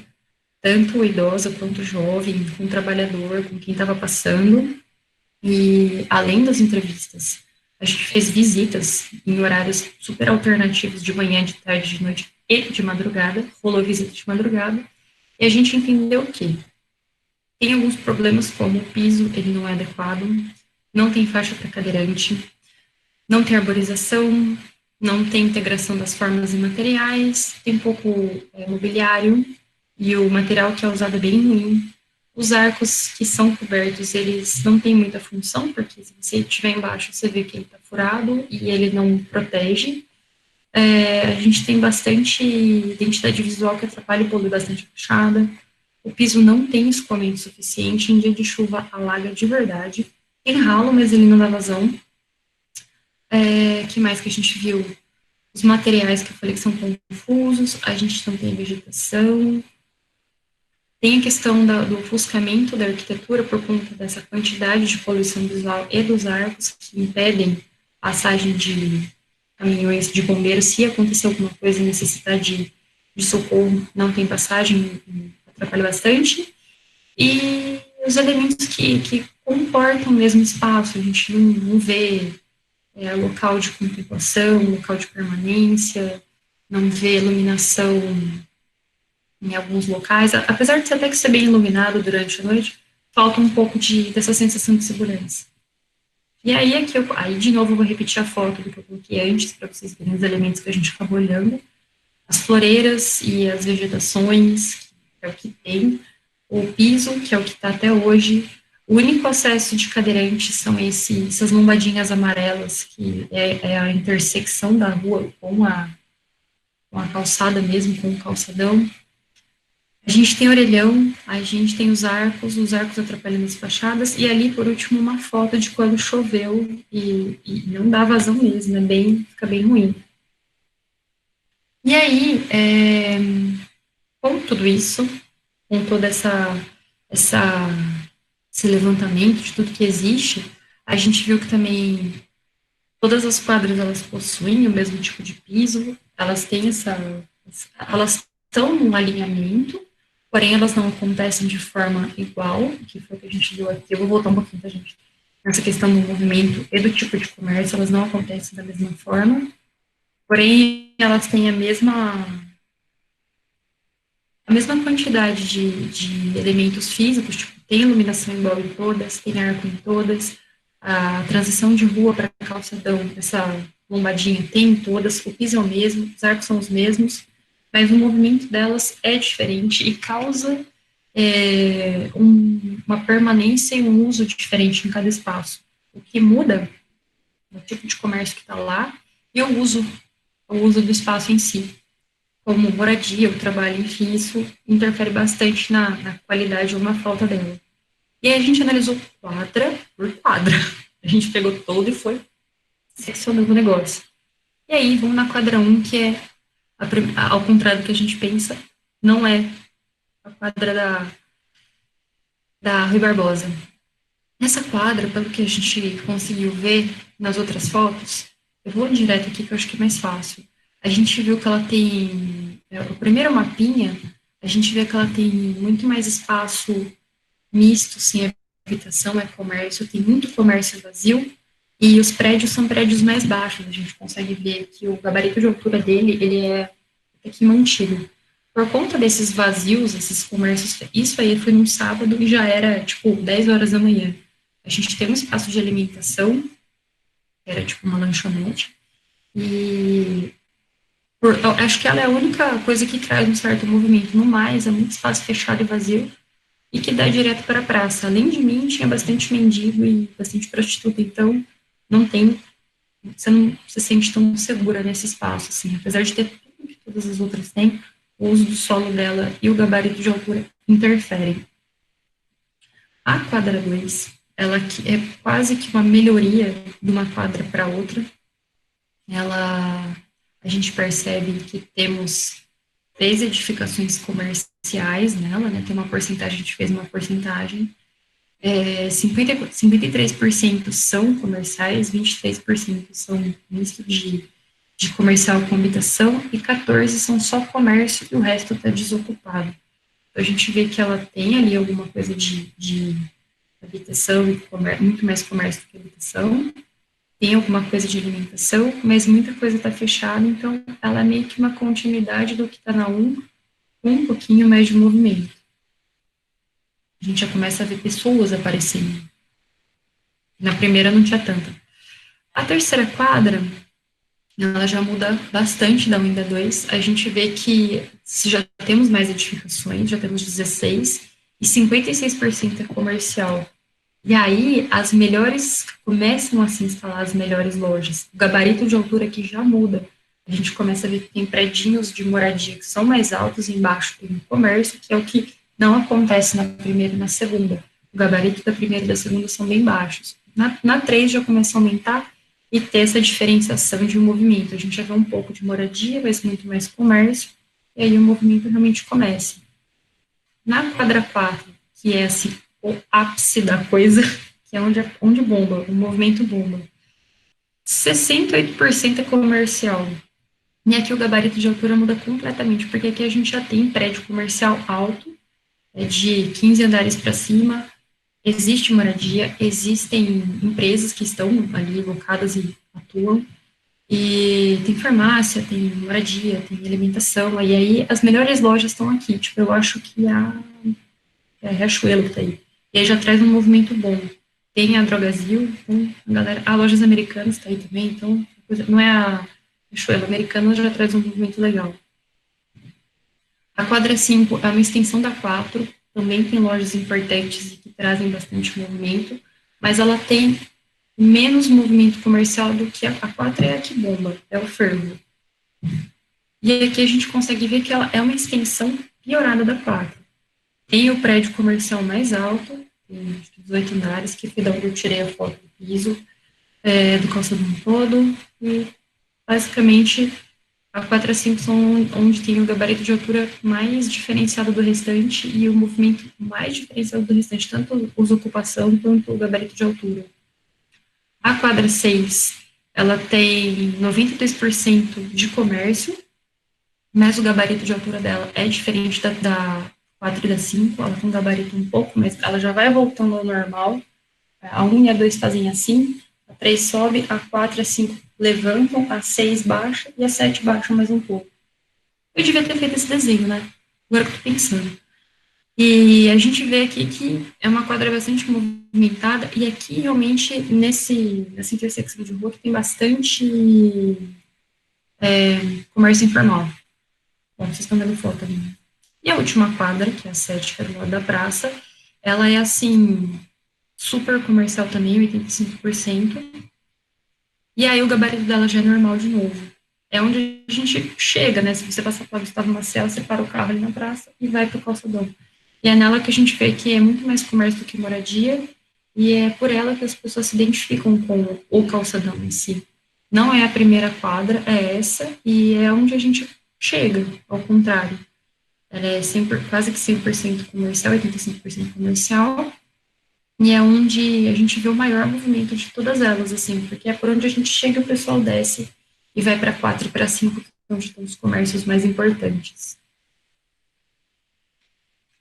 tanto idosa quanto jovem, com trabalhador, com quem estava passando, e além das entrevistas, a gente fez visitas em horários super alternativos, de manhã, de tarde, de noite e de madrugada, rolou visita de madrugada, e a gente entendeu o quê? Tem alguns problemas, como o piso, ele não é adequado, não tem faixa para cadeirante, não tem arborização, não tem integração das formas e materiais, tem pouco mobiliário, e o material que é usado é bem ruim. Os arcos que são cobertos, eles não têm muita função, porque se você estiver embaixo, você vê que ele está furado e ele não protege. A gente tem bastante identidade visual que atrapalha e polui bastante a fachada. O piso não tem escoamento suficiente, em dia de chuva alaga de verdade. Tem ralo, mas ele não dá vazão. Que mais que a gente viu? Os materiais que eu falei que são confusos, a gente não tem vegetação. Tem a questão do ofuscamento da arquitetura por conta dessa quantidade de poluição visual e dos arcos que impedem a passagem de caminhões de bombeiros. Se acontecer alguma coisa e necessitar de socorro, não tem passagem, atrapalha bastante. E os elementos que comportam o mesmo espaço, a gente não vê local de contemplação, local de permanência, não vê iluminação em alguns locais, apesar de até que ser bem iluminado durante a noite, falta um pouco dessa sensação de segurança. E aí, aí de novo eu vou repetir a foto do que eu coloquei antes, para vocês verem os elementos que a gente acabou olhando, as floreiras e as vegetações, que é o que tem, o piso, que é o que está até hoje. O único acesso de cadeirante são essas lombadinhas amarelas, que é a intersecção da rua com a calçada mesmo, com o calçadão. A gente tem orelhão, a gente tem os arcos atrapalhando as fachadas, e ali, por último, uma foto de quando choveu e não dá vazão mesmo, fica bem ruim. E aí, com tudo isso, com todo esse levantamento de tudo que existe, a gente viu que também todas as quadras, elas possuem o mesmo tipo de piso, elas estão num alinhamento, porém elas não acontecem de forma igual, que foi o que a gente viu aqui. Eu vou voltar um pouquinho pra gente. Nessa questão do movimento e do tipo de comércio, elas não acontecem da mesma forma, porém elas têm a mesma quantidade de elementos físicos, tipo, tem iluminação igual em todas, tem arco em todas, a transição de rua para calçadão, essa lombadinha tem em todas, o piso é o mesmo, os arcos são os mesmos, mas o movimento delas é diferente e causa uma permanência e um uso diferente em cada espaço. O que muda é o tipo de comércio que está lá e o uso do espaço em si. Como moradia, o trabalho, enfim, isso interfere bastante na qualidade ou na falta dela. E aí a gente analisou quadra por quadra. A gente pegou todo e foi seccionando o negócio. E aí, vamos na quadra 1, que é, ao contrário do que a gente pensa, não é a quadra da Rui Barbosa. Nessa quadra, pelo que a gente conseguiu ver nas outras fotos, eu vou direto aqui que eu acho que é mais fácil. A gente viu que ela tem, o primeiro mapinha, a gente vê que ela tem muito mais espaço misto, sem habitação, é comércio, tem muito comércio vazio, e os prédios são prédios mais baixos, a gente consegue ver que o gabarito de altura dele, ele é aqui mantido. Por conta desses vazios, esses comércios, isso aí foi num sábado e já era, tipo, 10 horas da manhã. A gente tem um espaço de alimentação, que era tipo uma lanchonete, e eu acho que ela é a única coisa que traz um certo movimento. No mais, é muito espaço fechado e vazio, e que dá direto para a praça. Além de mim, tinha bastante mendigo e bastante prostituta, então não tem, você não se sente tão segura nesse espaço, assim, apesar de ter tudo que todas as outras têm, o uso do solo dela e o gabarito de altura interferem. A quadra 2, ela é quase que uma melhoria de uma quadra para outra. A gente percebe que temos 3 edificações comerciais nela, né? Tem uma porcentagem, a gente fez uma porcentagem. 53% são comerciais, 23% são misto de comercial com habitação e 14% são só comércio e o resto está desocupado. Então, a gente vê que ela tem ali alguma coisa de habitação e muito mais comércio do que habitação, tem alguma coisa de alimentação, mas muita coisa está fechada, então ela é meio que uma continuidade do que está na 1, com um pouquinho mais de movimento. A gente já começa a ver pessoas aparecendo. Na primeira não tinha tanta. A terceira quadra, ela já muda bastante da 1 e da 2. A gente vê que já temos mais edificações, já temos 16, e 56% é comercial. E aí, as melhores, começam a se instalar as melhores lojas. O gabarito de altura aqui já muda. A gente começa a ver que tem predinhos de moradia que são mais altos, embaixo tem um comércio, que é o que não acontece na primeira e na segunda. O gabarito da primeira e da segunda são bem baixos. Na 3 já começa a aumentar e ter essa diferenciação de movimento. A gente já vê um pouco de moradia, mas muito mais comércio, e aí o movimento realmente começa. Na quadra 4, que é assim, o ápice da coisa, que é onde bomba, o movimento bomba. 68% é comercial. E aqui o gabarito de altura muda completamente, porque aqui a gente já tem prédio comercial alto, de 15 andares para cima, existe moradia, existem empresas que estão ali locadas e atuam, e tem farmácia, tem moradia, tem alimentação, e aí as melhores lojas estão aqui, tipo, eu acho que a Riachuelo que tá aí, e aí já traz um movimento bom. Tem a Drogazil, a Lojas Americanas tá aí também, então, não é a Riachuelo, Americanas já traz um movimento legal. A quadra 5 é uma extensão da 4, também tem lojas importantes e que trazem bastante movimento, mas ela tem menos movimento comercial do que a 4 é a que bomba, é o fervo. E aqui a gente consegue ver que ela é uma extensão piorada da 4. Tem o prédio comercial mais alto, tem 18 andares, que foi da onde eu tirei a foto do piso, do calçadão todo, e basicamente a 4 a 5 são onde tem o gabarito de altura mais diferenciado do restante e o movimento mais diferenciado do restante, tanto a ocupação quanto o gabarito de altura. A quadra 6, ela tem 92% de comércio, mas o gabarito de altura dela é diferente da 4 e da 5, ela tem um gabarito um pouco, mas ela já vai voltando ao normal. A 1 e a 2 fazem assim, a 3 sobe, a 4 e a 5 levantam, a 6 baixa e a 7 baixa mais um pouco. Eu devia ter feito esse desenho, né? Agora que eu tô pensando. E a gente vê aqui que é uma quadra bastante movimentada, e aqui realmente, nessa intersecção de rua, que tem bastante comércio informal. Bom, vocês estão vendo foto ali. E a última quadra, que é a 7, que é do lado da praça, ela é assim, super comercial também, 85%. E aí o gabarito dela já é normal de novo. É onde a gente chega, né? Se você passar pela Gustavo Maciel, você para o carro ali na praça e vai para o calçadão. E é nela que a gente vê que é muito mais comércio do que moradia, e é por ela que as pessoas se identificam com o calçadão em si. Não é a primeira quadra, é essa, e é onde a gente chega, ao contrário. Ela é sempre, quase que 100% comercial, 85% comercial, e é onde a gente vê o maior movimento de todas elas, assim, porque é por onde a gente chega, o pessoal desce e vai para 4 e para 5, que é onde estão os comércios mais importantes.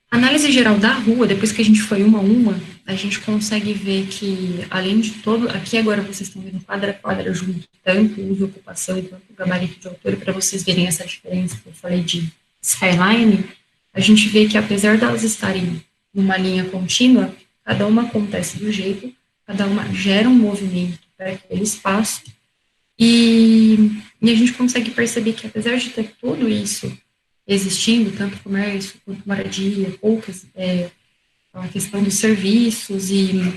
A análise geral da rua, depois que a gente foi uma a uma, a gente consegue ver que, além de todo, aqui agora vocês estão vendo quadra a quadra junto, tanto o uso e ocupação quanto o gabarito de altura, para vocês verem essa diferença que eu falei de skyline, a gente vê que apesar delas estarem numa linha contínua, cada uma acontece do jeito, cada uma gera um movimento para aquele espaço, e a gente consegue perceber que apesar de ter tudo isso existindo, tanto comércio quanto moradia, poucas, a questão dos serviços e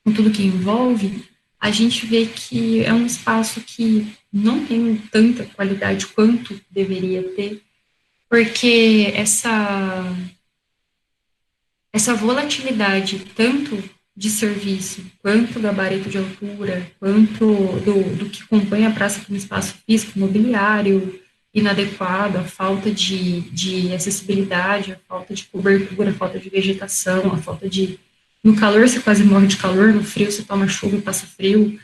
com tudo que envolve, a gente vê que é um espaço que não tem tanta qualidade quanto deveria ter, porque essa volatilidade, tanto de serviço, quanto gabarito de altura, quanto do que compõe a praça como espaço físico, mobiliário, inadequado, a falta de acessibilidade, a falta de cobertura, a falta de vegetação, a falta de... No calor você quase morre de calor, no frio você toma chuva e passa frio.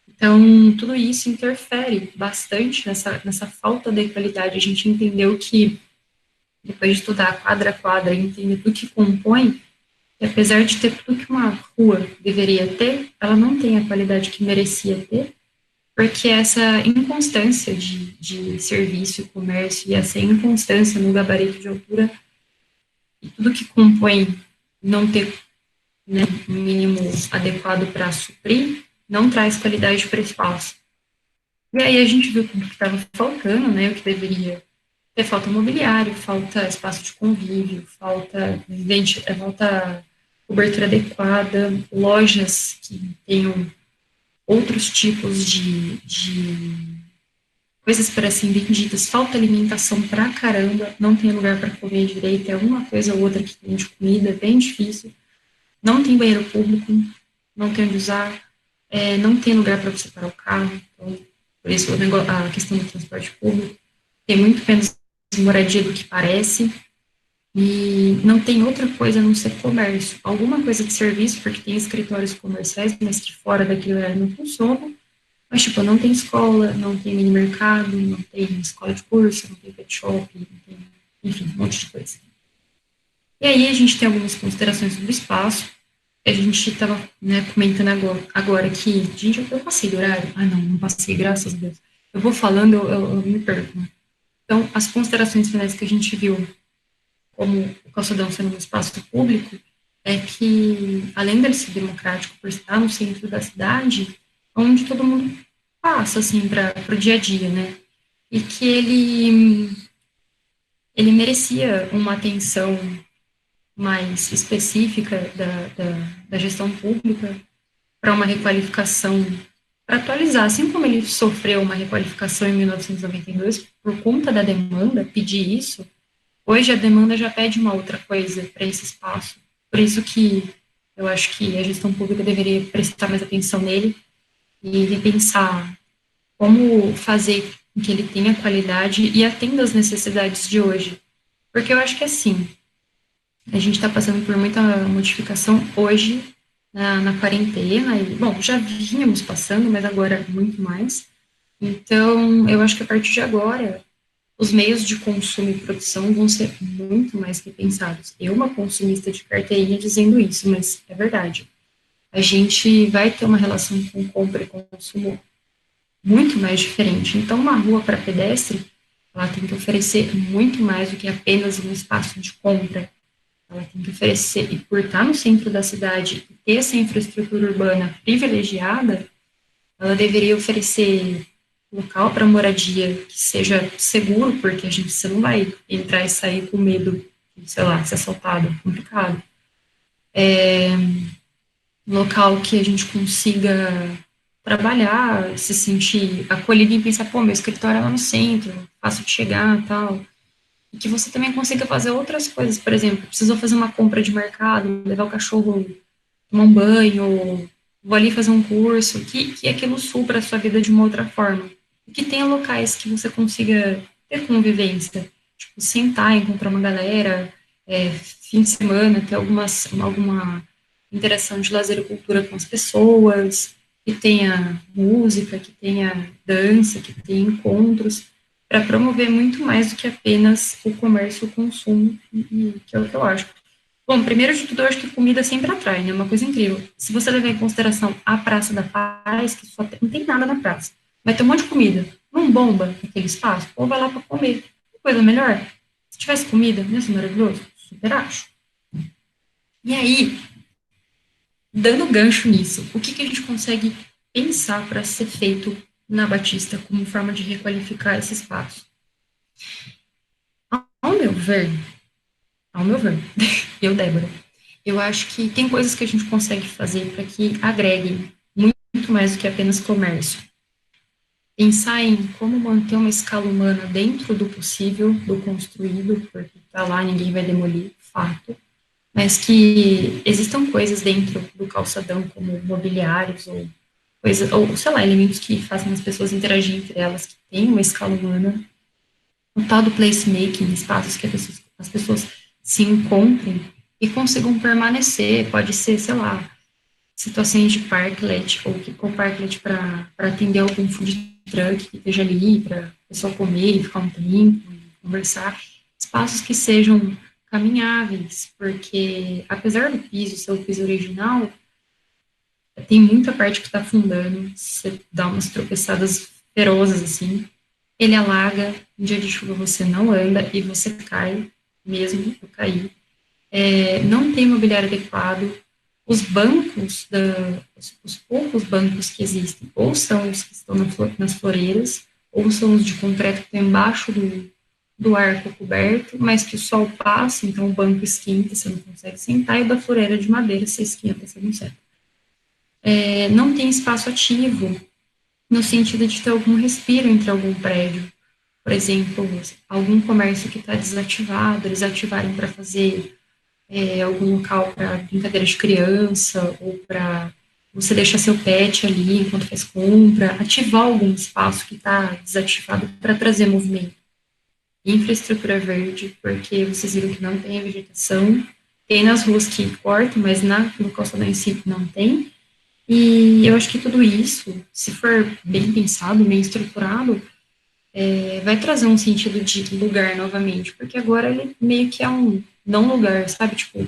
Então, tudo isso interfere bastante nessa falta de qualidade. A gente entendeu que, depois de estudar quadra a quadra, entender tudo que compõe, que apesar de ter tudo que uma rua deveria ter, ela não tem a qualidade que merecia ter, porque essa inconstância de serviço e comércio e essa inconstância no gabarito de altura e tudo que compõe não ter, né, um mínimo adequado para suprir, não traz qualidade para o espaço. E aí a gente viu tudo que estava faltando, né, o que deveria ter: falta mobiliário, falta espaço de convívio, falta cobertura adequada, lojas que tenham outros tipos de coisas para serem vendidas, falta alimentação pra caramba, não tem lugar para comer direito, é uma coisa ou outra que tem de comida, é bem difícil, não tem banheiro público, não tem onde usar, não tem lugar para você parar o carro, então, por isso a questão do transporte público, tem muito menos moradia do que parece, e não tem outra coisa a não ser comércio. Alguma coisa de serviço, porque tem escritórios comerciais, mas que fora daquilo não funcionam. Mas, tipo, não tem escola, não tem mini mercado, não tem escola de curso, não tem pet shop, não tem, enfim, um monte de coisa. E aí a gente tem algumas considerações sobre o espaço. A gente estava, né, comentando agora que, gente, eu passei do horário? Ah, não passei, graças a Deus. Eu vou falando, eu me perco. Então, as considerações finais que a gente viu como o calçadão sendo um espaço público, é que, além dele ser democrático por estar no centro da cidade, onde todo mundo passa, assim, para o dia a dia, né? E que ele merecia uma atenção mais específica da gestão pública para uma requalificação, para atualizar, assim como ele sofreu uma requalificação em 1992, por conta da demanda, pedir isso. Hoje a demanda já pede uma outra coisa para esse espaço. Por isso que eu acho que a gestão pública deveria prestar mais atenção nele e repensar como fazer com que ele tenha qualidade e atenda às necessidades de hoje. Porque eu acho que, assim, a gente está passando por muita modificação hoje na quarentena, e, bom, já vínhamos passando, mas agora muito mais. Então, eu acho que a partir de agora, os meios de consumo e produção vão ser muito mais repensados. Eu, uma consumista de carteirinha, dizendo isso, mas é verdade. A gente vai ter uma relação com compra e consumo muito mais diferente. Então, uma rua para pedestre, ela tem que oferecer muito mais do que apenas um espaço de compra. Ela tem que oferecer, e por estar no centro da cidade e ter essa infraestrutura urbana privilegiada, ela deveria oferecer local para moradia que seja seguro, porque você não vai entrar e sair com medo, sei lá, de ser assaltado, é complicado. Local que a gente consiga trabalhar, se sentir acolhido e pensar, pô, meu escritório é lá no centro, fácil de chegar e tal. E que você também consiga fazer outras coisas, por exemplo, precisou fazer uma compra de mercado, levar o cachorro tomar um banho, ou vou ali fazer um curso, que aquilo supra a sua vida de uma outra forma. E que tenha locais que você consiga ter convivência, tipo, sentar, encontrar uma galera, fim de semana, ter alguma interação de lazer e cultura com as pessoas, que tenha música, que tenha dança, que tenha encontros, para promover muito mais do que apenas o comércio e o consumo, que é o que eu acho. Bom, primeiro de tudo, eu acho que comida sempre atrai, né? É uma coisa incrível. Se você levar em consideração a Praça da Paz, que não tem nada na praça, vai ter um monte de comida, não bomba aquele espaço, ou vai lá para comer. Que coisa melhor. Se tivesse comida, não ia ser maravilhoso? Super acho. E aí, dando gancho nisso, o que a gente consegue pensar para ser feito na Batista como forma de requalificar esse espaço? Ao meu ver, eu, Débora, eu acho que tem coisas que a gente consegue fazer para que agreguem muito mais do que apenas comércio. Pensar em como manter uma escala humana dentro do possível, do construído, porque para lá ninguém vai demolir, fato, mas que existam coisas dentro do calçadão, como mobiliários ou sei lá, elementos que façam as pessoas interagir entre elas, que tenham uma escala humana. O tal do placemaking, espaços que as pessoas se encontrem e consigam permanecer, pode ser, sei lá, situações de parklet, ou parklet para atender algum food truck que esteja ali, para a pessoa comer e ficar um tempo, conversar, espaços que sejam caminháveis, porque apesar do piso ser o piso original, tem muita parte que está afundando, você dá umas tropeçadas ferozes, assim, ele alaga, em dia de chuva você não anda e você cai, mesmo eu caí. Não tem mobiliário adequado, os bancos, os poucos bancos que existem, ou são os que estão nas floreiras, ou são os de concreto que estão embaixo do arco coberto, mas que o sol passa, então o banco esquenta, você não consegue sentar, e o da floreira de madeira, você esquenta, você não senta. Não tem espaço ativo, no sentido de ter algum respiro entre algum prédio. Por exemplo, algum comércio que está desativado, eles ativarem para fazer algum local para brincadeira de criança, ou para você deixar seu pet ali enquanto faz compra, ativar algum espaço que está desativado para trazer movimento. Infraestrutura verde, porque vocês viram que não tem vegetação, tem nas ruas que cortam, mas no calçadão em si não tem. E eu acho que tudo isso, se for bem pensado, bem estruturado, vai trazer um sentido de lugar novamente, porque agora ele meio que é um não lugar, sabe, tipo,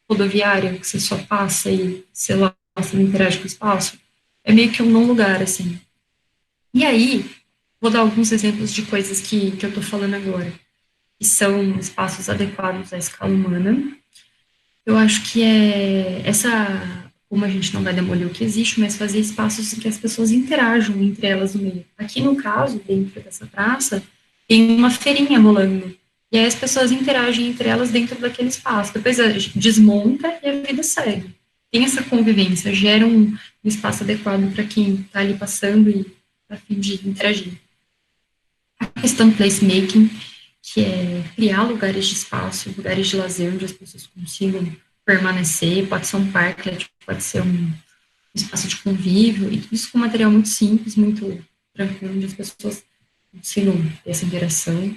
rodoviária, que você só passa e, sei lá, você não interage com o espaço, é meio que um não lugar, assim. E aí, vou dar alguns exemplos de coisas que eu tô falando agora, que são espaços adequados à escala humana. Eu acho que como a gente não vai demolir o que existe, mas fazer espaços em que as pessoas interajam entre elas no meio. Aqui, no caso, dentro dessa praça, tem uma feirinha rolando. E aí as pessoas interagem entre elas dentro daquele espaço. Depois desmonta e a vida segue. Tem essa convivência, gera um espaço adequado para quem está ali passando e a fim de interagir. A questão do placemaking, que é criar lugares de espaço, lugares de lazer onde as pessoas consigam permanecer, pode ser um parque, pode ser um espaço de convívio, e tudo isso com material muito simples, muito tranquilo, onde as pessoas consigam ter essa interação.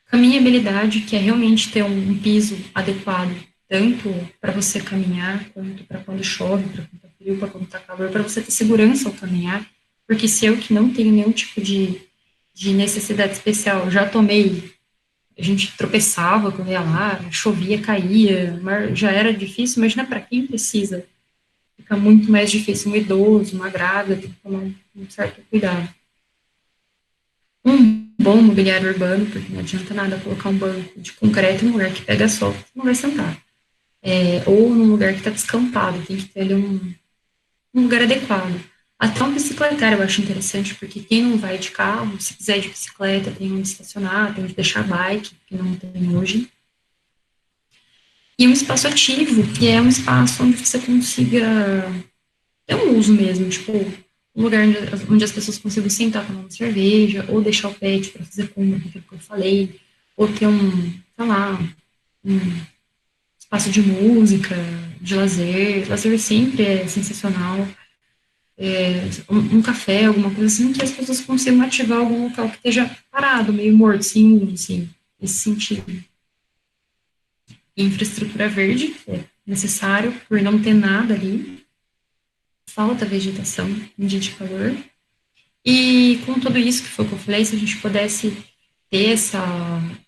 Caminhabilidade, que é realmente ter um piso adequado, tanto para você caminhar, quanto para quando chove, para quando está frio, para quando está calor, para você ter segurança ao caminhar, porque se eu que não tenho nenhum tipo de necessidade especial, já tomei, a gente tropeçava quando ia lá, chovia, caía, mas já era difícil, imagina para quem precisa, fica muito mais difícil, um idoso, uma grávida, tem que tomar um certo cuidado. Um bom mobiliário urbano, porque não adianta nada colocar um banco de concreto em um lugar que pega sol, você não vai sentar. Ou num lugar que está descampado, tem que ter ali um lugar adequado. Até um bicicletário eu acho interessante, porque quem não vai de carro, se quiser ir de bicicleta, tem onde estacionar, tem onde deixar bike, que não tem hoje. E um espaço ativo, que é um espaço onde você consiga ter um uso mesmo, tipo, um lugar onde as pessoas consigam sentar, tomar uma cerveja, ou deixar o pet para fazer compra, que eu falei, ou ter sei lá, um espaço de música, de lazer. Lazer sempre é sensacional. Um café, alguma coisa assim, que as pessoas consigam ativar algum local que esteja parado, meio morto, sim, assim, nesse sentido. Infraestrutura verde é necessário, por não ter nada ali, falta vegetação em dia de calor. E com tudo isso que foi o que eu falei, se a gente pudesse ter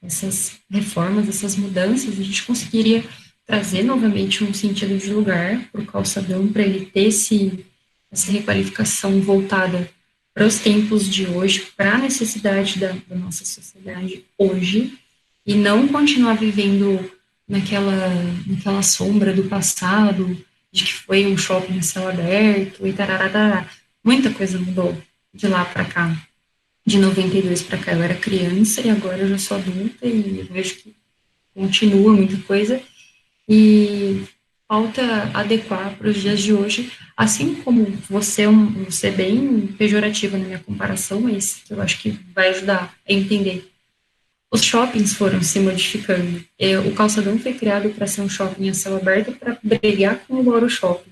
essas reformas, essas mudanças, a gente conseguiria trazer novamente um sentido de lugar para o calçadão, para ele ter essa requalificação voltada para os tempos de hoje, para a necessidade da nossa sociedade hoje, e não continuar vivendo naquela sombra do passado, de que foi um shopping a céu aberto e tarará. Muita coisa mudou de lá para cá. De 92 para cá eu era criança e agora eu já sou adulta e eu vejo que continua muita coisa e falta adequar para os dias de hoje, assim como você é bem pejorativa na minha comparação, mas eu acho que vai ajudar a entender. Os shoppings foram se modificando. O calçadão foi criado para ser um shopping a céu aberto para brigar com o Loro Shopping.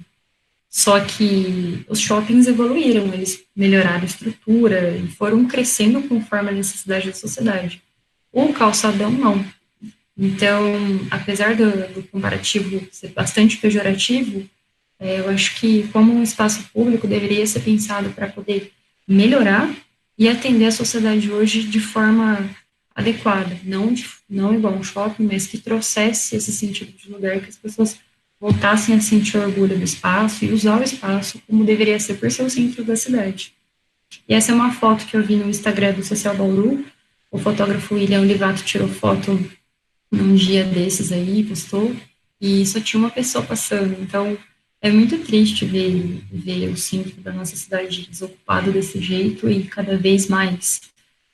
Só que os shoppings evoluíram, eles melhoraram a estrutura e foram crescendo conforme a necessidade da sociedade. O calçadão, não. Então, apesar do comparativo ser bastante pejorativo, eu acho que como um espaço público deveria ser pensado para poder melhorar e atender a sociedade hoje de forma adequada, não igual um shopping, mas que trouxesse esse sentido de lugar, que as pessoas voltassem a sentir orgulho do espaço e usar o espaço como deveria ser por ser o centro da cidade. E essa é uma foto que eu vi no Instagram do Social Bauru. O fotógrafo William Olivato tirou foto num dia desses aí, postou, e só tinha uma pessoa passando. Então, é muito triste ver o centro da nossa cidade desocupado desse jeito e cada vez mais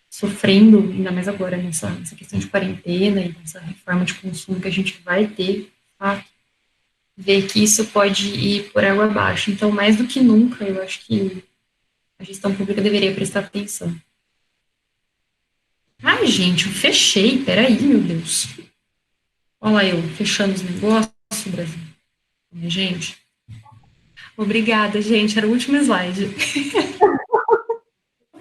sofrendo, ainda mais agora nessa questão de quarentena e nessa reforma de consumo que a gente vai ter, tá? Ver que isso pode ir por água abaixo. Então, mais do que nunca, eu acho que a gestão pública deveria prestar atenção. Ai, gente, eu fechei, peraí, meu Deus. Olha lá eu, fechando os negócios, Brasil. Gente, obrigada, gente, era o último slide.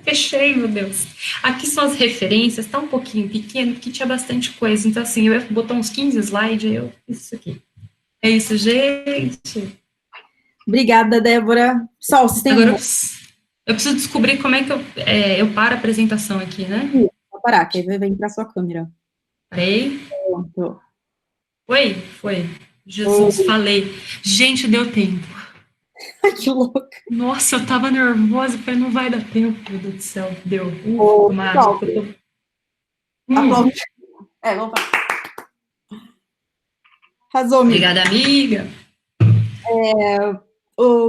Fechei, meu Deus. Aqui são as referências, tá um pouquinho pequeno, porque tinha bastante coisa. Então, assim, eu ia botar uns 15 slides, aí eu fiz isso aqui. É isso, gente. Obrigada, Débora. Pessoal, vocês têm Agora eu preciso descobrir como é que eu paro a apresentação aqui, né? Vou parar, que aí vem para sua câmera. Parei. Pronto. Foi. Jesus, falei. Gente, deu tempo. Ai, que louca. Nossa, eu tava nervosa, falei, não vai dar tempo, meu Deus do céu. Deu. Uma água. Vamos lá. Arrasou, amiga. Obrigada, amiga.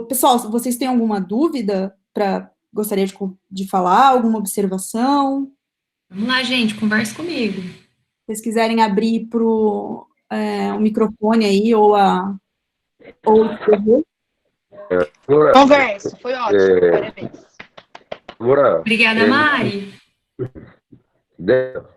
Pessoal, vocês têm alguma dúvida gostaria de falar, alguma observação? Vamos lá, gente, conversa comigo. Se vocês quiserem abrir o microfone aí, ou escrever. Conversa, foi ótimo, parabéns. Obrigada, Mari. Débora.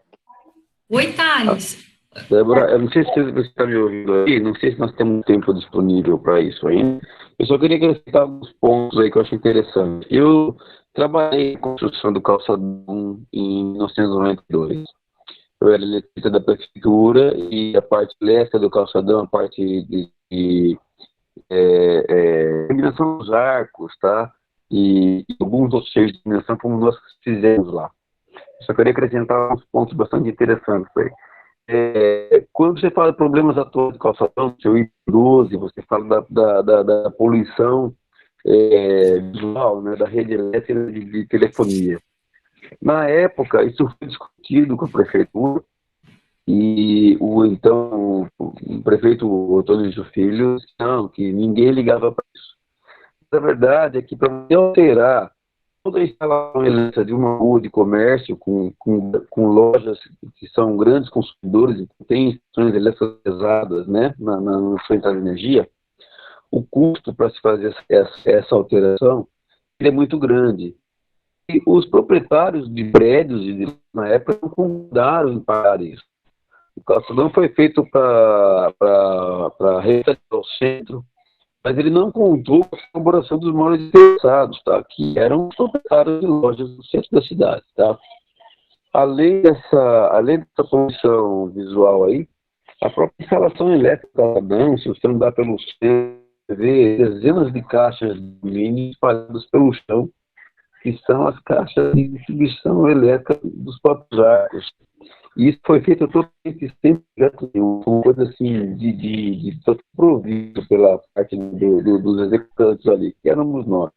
Oi, Thales. Débora, eu não sei se você está me ouvindo aí, não sei se nós temos tempo disponível para isso ainda. Eu só queria acrescentar alguns pontos aí que eu acho interessante. Eu trabalhei em construção do calçadão em 1992. Eu era eletricista da prefeitura e a parte leste do calçadão, a parte de iluminação dos arcos, tá? E alguns outros serviços de iluminação como nós fizemos lá. Só queria acrescentar uns pontos bastante interessantes aí. Quando você fala de problemas atuais do calçadão, seu item 12, você fala da poluição visual, né, da rede elétrica de telefonia. Na época, isso foi discutido com a prefeitura e o prefeito Antônio Filho disse que ninguém ligava para isso. A verdade é que para você alterar toda a instalação elétrica de uma rua de comércio com lojas que são grandes consumidores e que têm instalações elétricas pesadas, né, na sua entrada de energia, o custo para se fazer essa alteração é muito grande. E os proprietários de prédios na época não concordaram em pagar isso. O calçadão foi feito para revitalizar o centro, mas ele não contou com a colaboração dos maiores interessados, tá? Que eram os proprietários de lojas no centro da cidade, tá? Além dessa poluição visual aí, a própria instalação elétrica do calçadão, se você andar pelo centro, você vê dezenas de caixas de alumínio espalhadas pelo chão, que são as caixas de distribuição elétrica dos próprios arcos. E isso foi feito totalmente sem projeto nenhum, uma coisa assim de todo provido pela parte dos executantes ali, que éramos nós.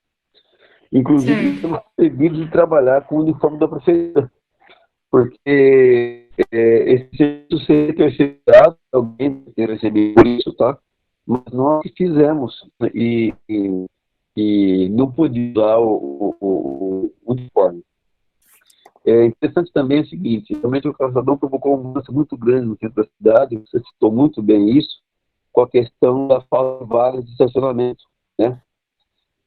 Inclusive, estamos proibidos de trabalhar com o uniforme da prefeitura, porque esse serviço seria terceirizado, alguém ter recebido por isso, tá? Mas nós que fizemos, e não podia usar o uniforme. É interessante também o seguinte, realmente o calçadão provocou uma mudança muito grande no centro da cidade, você citou muito bem isso, com a questão da falta de vagas de estacionamento, né?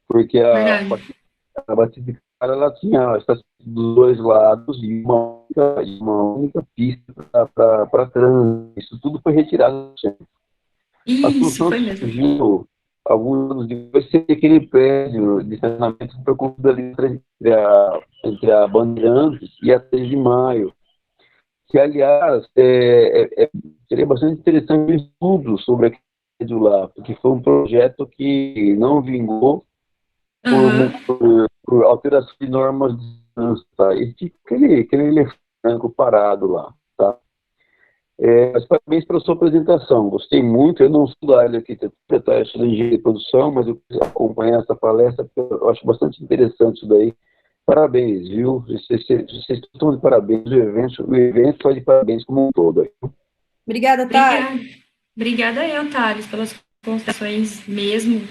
Porque a Batista de Cara, ela tinha a estação dos dois lados e uma única pista para trânsito. Isso tudo foi retirado do centro. A solução que surgiu alguns anos depois seria aquele prédio de estacionamento que foi construído ali entre a Bandeirantes e a 3 de Maio, que, aliás, seria bastante interessante um estudo sobre aquele prédio lá, porque foi um projeto que não vingou por alteração de normas de trânsito, tá? E tinha aquele elefante branco parado lá, tá? Mas parabéns pela sua apresentação, gostei muito. Eu não sou da área de arquitetura, tá? Eu sou da engenharia de produção, mas eu acompanhar essa palestra porque eu acho bastante interessante isso daí. Parabéns, viu? Vocês estão de parabéns, o evento está de parabéns como um todo. Obrigada, Thales. Obrigada eu, Thales, pelas considerações mesmo.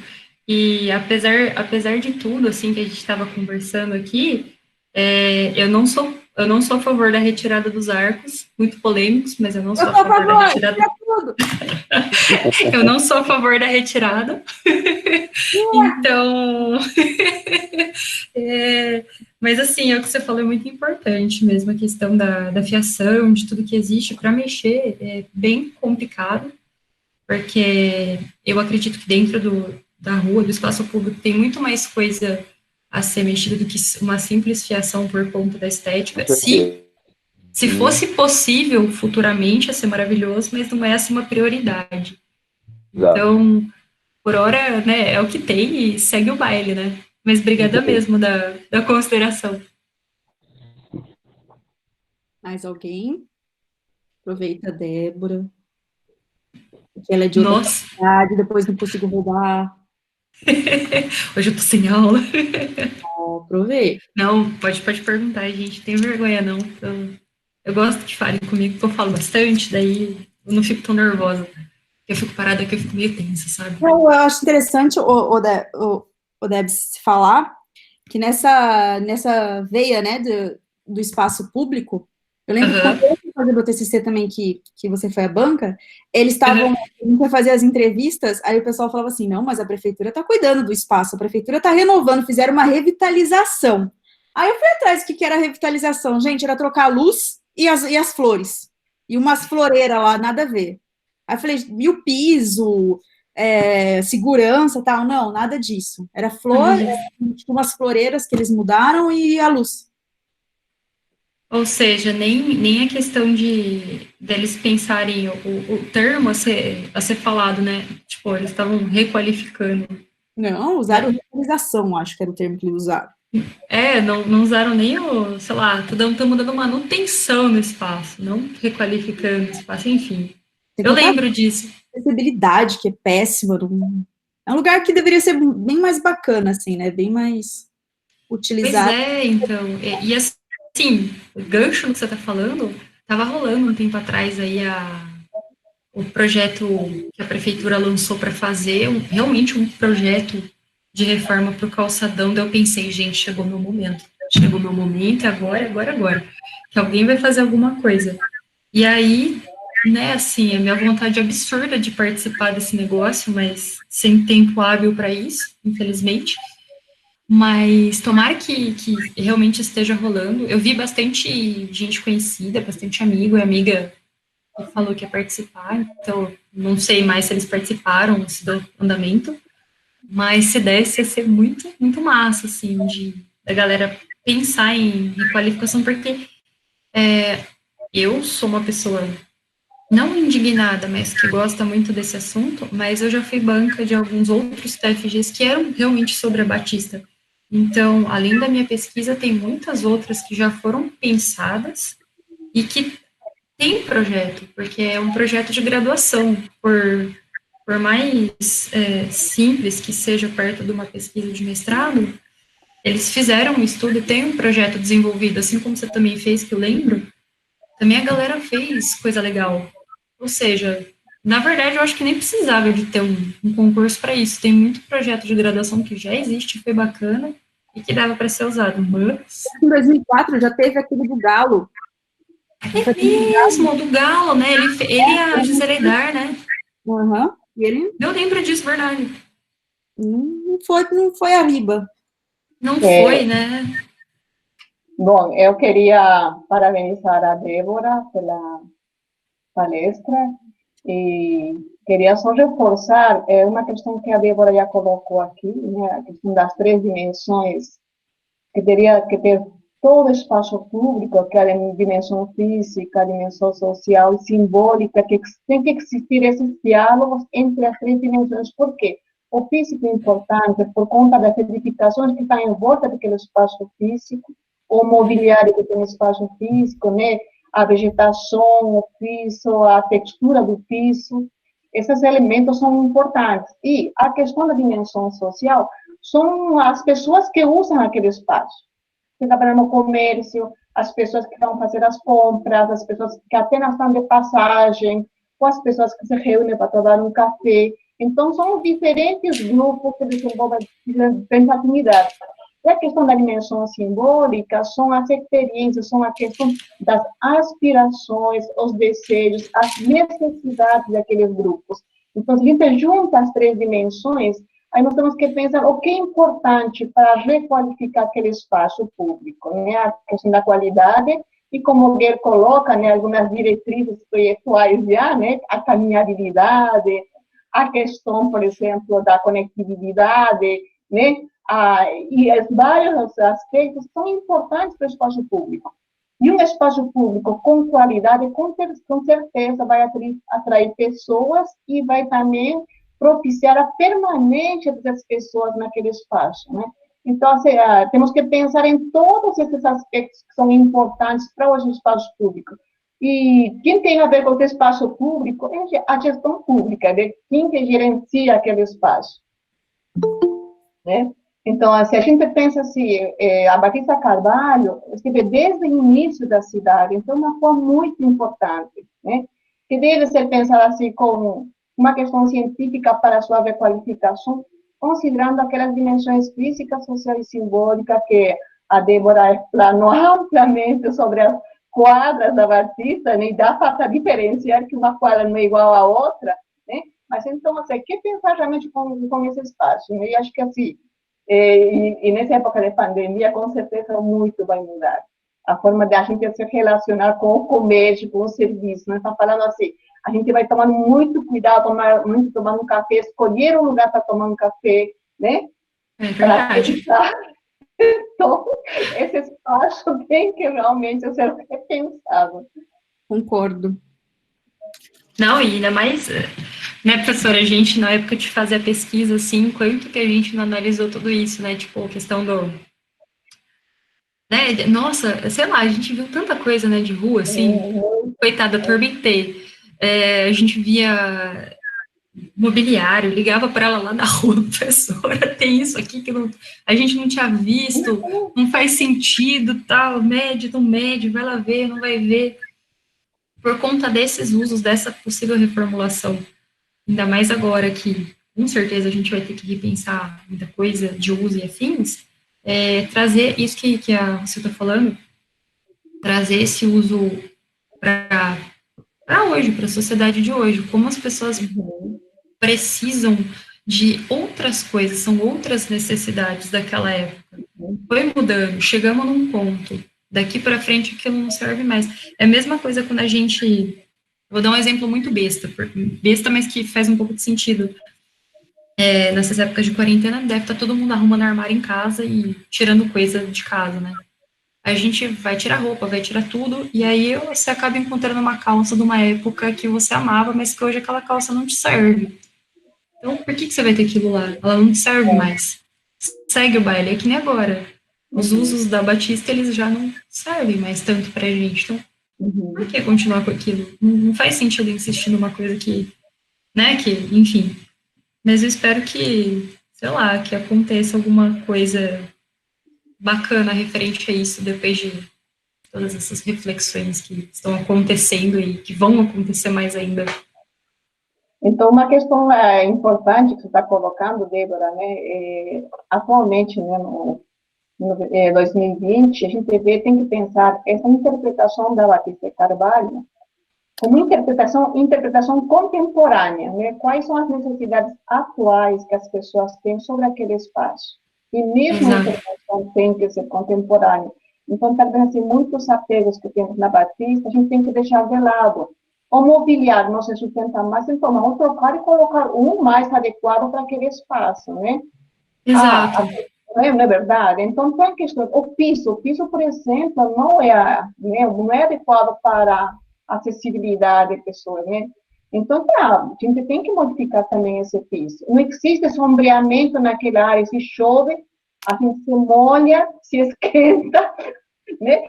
E apesar de tudo, assim, que a gente estava conversando aqui, eu não sou a favor da retirada dos arcos, muito polêmicos, mas eu não sou a favor da retirada. Eu não sou a favor da retirada. Então, mas assim, é o que você falou, é muito importante mesmo, a questão da fiação, de tudo que existe para mexer, é bem complicado, porque eu acredito que dentro da rua, do espaço público, tem muito mais coisa a ser mexida do que uma simples fiação por conta da estética. Se fosse possível, futuramente, ia ser maravilhoso, mas não é assim uma prioridade. Então, por hora, né, é o que tem e segue o baile, né? Mas obrigada mesmo da consideração. Mais alguém? Aproveita, Débora. Porque ela é de outra cidade, depois não consigo roubar. Hoje eu tô sem aula. Aproveita. Não, pode perguntar, gente. Não tem vergonha, não. Eu gosto que falem comigo, porque eu falo bastante, daí eu não fico tão nervosa. Eu fico parada aqui, eu fico meio tensa, sabe? Eu acho interessante, o Debs, falar que nessa veia, né, do espaço público, eu lembro que quando eu fui fazer meu TCC também, que você foi à banca, eles estavam, para fazer as entrevistas, aí o pessoal falava assim, não, mas a prefeitura está cuidando do espaço, a prefeitura está renovando, fizeram uma revitalização. Aí eu fui atrás do que era revitalização, gente, era trocar a luz e as flores, e umas floreiras lá, nada a ver. Aí eu falei, e o piso, segurança e tal, não, nada disso. Era flor, tipo umas floreiras que eles mudaram e a luz. Ou seja, nem a questão deles pensarem o termo a ser falado, né? Tipo, eles estavam requalificando. Não, usaram revitalização, acho que era o termo que eles usaram. Não usaram nem sei lá, estão dando manutenção no espaço, não requalificando o espaço, enfim. Eu lembro disso. Acessibilidade, que é péssima. É um lugar que deveria ser bem mais bacana, assim, né? Bem mais utilizado. Pois então. E assim, o gancho que você está falando, estava rolando um tempo atrás aí o projeto que a prefeitura lançou para fazer, realmente um projeto de reforma para o calçadão. Daí eu pensei, gente, chegou meu momento, agora, que alguém vai fazer alguma coisa. E aí, né, assim, a minha vontade absurda de participar desse negócio, mas sem tempo hábil para isso, infelizmente. Mas tomara que realmente esteja rolando. Eu vi bastante gente conhecida, bastante amigo e amiga falou que ia participar, então não sei mais se eles participaram se do andamento, mas se desse ia ser muito, muito massa, assim, da galera pensar em requalificação, porque eu sou uma pessoa não indignada, mas que gosta muito desse assunto, mas eu já fui banca de alguns outros TFGs que eram realmente sobre a Batista. Então, além da minha pesquisa, tem muitas outras que já foram pensadas e que tem projeto, porque é um projeto de graduação, por mais simples que seja perto de uma pesquisa de mestrado, eles fizeram um estudo, tem um projeto desenvolvido, assim como você também fez, que eu lembro, também a galera fez coisa legal. Ou seja, na verdade, eu acho que nem precisava de ter um concurso para isso. Tem muito projeto de graduação que já existe, foi bacana, e que dava para ser usado. Mas... Em 2004 já teve aquele do Galo. É mesmo, do Galo, né? Ele e a Gisele Eidar, né? Uhum. E ele Eu lembro disso, verdade. não foi a riba. Não foi, né? Bom, eu queria parabenizar a Débora pela palestra e queria só reforçar uma questão que a Débora já colocou aqui, né, a questão das 3 dimensões, que teria que ter todo o espaço público, que é a dimensão física, a dimensão social e simbólica, que tem que existir esses diálogos entre as 3 dimensões. Por quê? O físico é importante por conta das edificações que estão em volta daquele espaço físico, o mobiliário que tem espaço físico, né? A vegetação, o piso, a textura do piso, esses elementos são importantes. E a questão da dimensão social são as pessoas que usam aquele espaço. Que trabalham no comércio, as pessoas que vão fazer as compras, as pessoas que apenas estão de passagem, ou as pessoas que se reúnem para tomar um café. Então, são diferentes grupos que desenvolvem diferentes atividades. E a questão da dimensão simbólica são as experiências, são a questão das aspirações, os desejos, as necessidades daqueles grupos. Então, se a gente junta as 3 dimensões, aí nós temos que pensar o que é importante para requalificar aquele espaço público, né? A questão da qualidade, e como o Guer coloca, né, algumas diretrizes projetuais já, né, a caminhabilidade, a questão, por exemplo, da conectividade, né, e vários aspectos são importantes para o espaço público. E um espaço público com qualidade, com certeza, vai atrair pessoas e vai também propiciar a permanência das pessoas naquele espaço, né? Então, assim, temos que pensar em todos esses aspectos que são importantes para os espaços públicos. E quem tem a ver com o espaço público é a gestão pública, de quem que gerencia aquele espaço, né? Então, se a gente pensa assim, a Batista Carvalho esteve desde o início da cidade, então, uma forma muito importante, né? Que deve ser pensada assim como uma questão científica para a sua requalificação, considerando aquelas dimensões físicas, sociais e simbólicas que a Débora explanou amplamente sobre as quadras da Batista, né? E dá para diferenciar que uma quadra não é igual à outra, né? Mas, então, assim, que pensar realmente com esse espaço, né? E acho que, assim, e nessa época de pandemia, com certeza, muito vai mudar. A forma de a gente se relacionar com o comércio, com o serviço. Nós estamos falando assim, a gente vai tomar muito cuidado, tomar um café, escolher um lugar para tomar um café, né? É verdade. Então, esse espaço tem que realmente ser repensado. Concordo. Não, e ainda mais, né, professora, a gente, na época de fazer a pesquisa, assim, quanto que a gente não analisou tudo isso, né, tipo, a questão do... Né, nossa, sei lá, a gente viu tanta coisa, né, de rua, assim, coitada, Torbitê, a gente via mobiliário, ligava para ela lá na rua, professora, tem isso aqui que não, a gente não tinha visto, não faz sentido, tal, mede, não mede, vai lá ver, não vai ver, por conta desses usos, dessa possível reformulação, ainda mais agora que, com certeza, a gente vai ter que repensar muita coisa de uso e afins, trazer isso que a você está falando, trazer esse uso para hoje, para a sociedade de hoje, como as pessoas precisam de outras coisas, são outras necessidades daquela época. Foi mudando, chegamos num ponto, daqui para frente aquilo não serve mais. É a mesma coisa quando a gente Vou dar um exemplo muito besta, mas que faz um pouco de sentido. Nessas épocas de quarentena, deve estar todo mundo arrumando armário em casa e tirando coisa de casa, né? A gente vai tirar roupa, vai tirar tudo, e aí você acaba encontrando uma calça de uma época que você amava, mas que hoje aquela calça não te serve. Então, por que você vai ter aquilo lá? Ela não te serve mais. Segue o baile, é que nem agora. Os usos da Batista, eles já não servem mais tanto pra gente. Então, por que continuar com aquilo? Não faz sentido insistir numa coisa que, né, enfim. Mas eu espero que, sei lá, que aconteça alguma coisa bacana referente a isso, depois de todas essas reflexões que estão acontecendo e que vão acontecer mais ainda. Então, uma questão importante que você está colocando, Débora, né, atualmente, né, no 2020, a gente tem que pensar essa interpretação da Batista Carvalho como interpretação contemporânea, né? Quais são as necessidades atuais que as pessoas têm sobre aquele espaço. E mesmo a interpretação tem que ser contemporânea. Então, talvez, assim, muitos apegos que temos na Batista, a gente tem que deixar de lado. O mobiliário não se sustenta mais, então vamos trocar e colocar um mais adequado para aquele espaço, né? Exato. Não é verdade? Então, tem a questão, o piso, por exemplo, não é adequado para acessibilidade de pessoas, né? Então, a gente tem que modificar também esse piso. Não existe sombreamento naquela área, se chove, a gente se molha, se esquenta, né?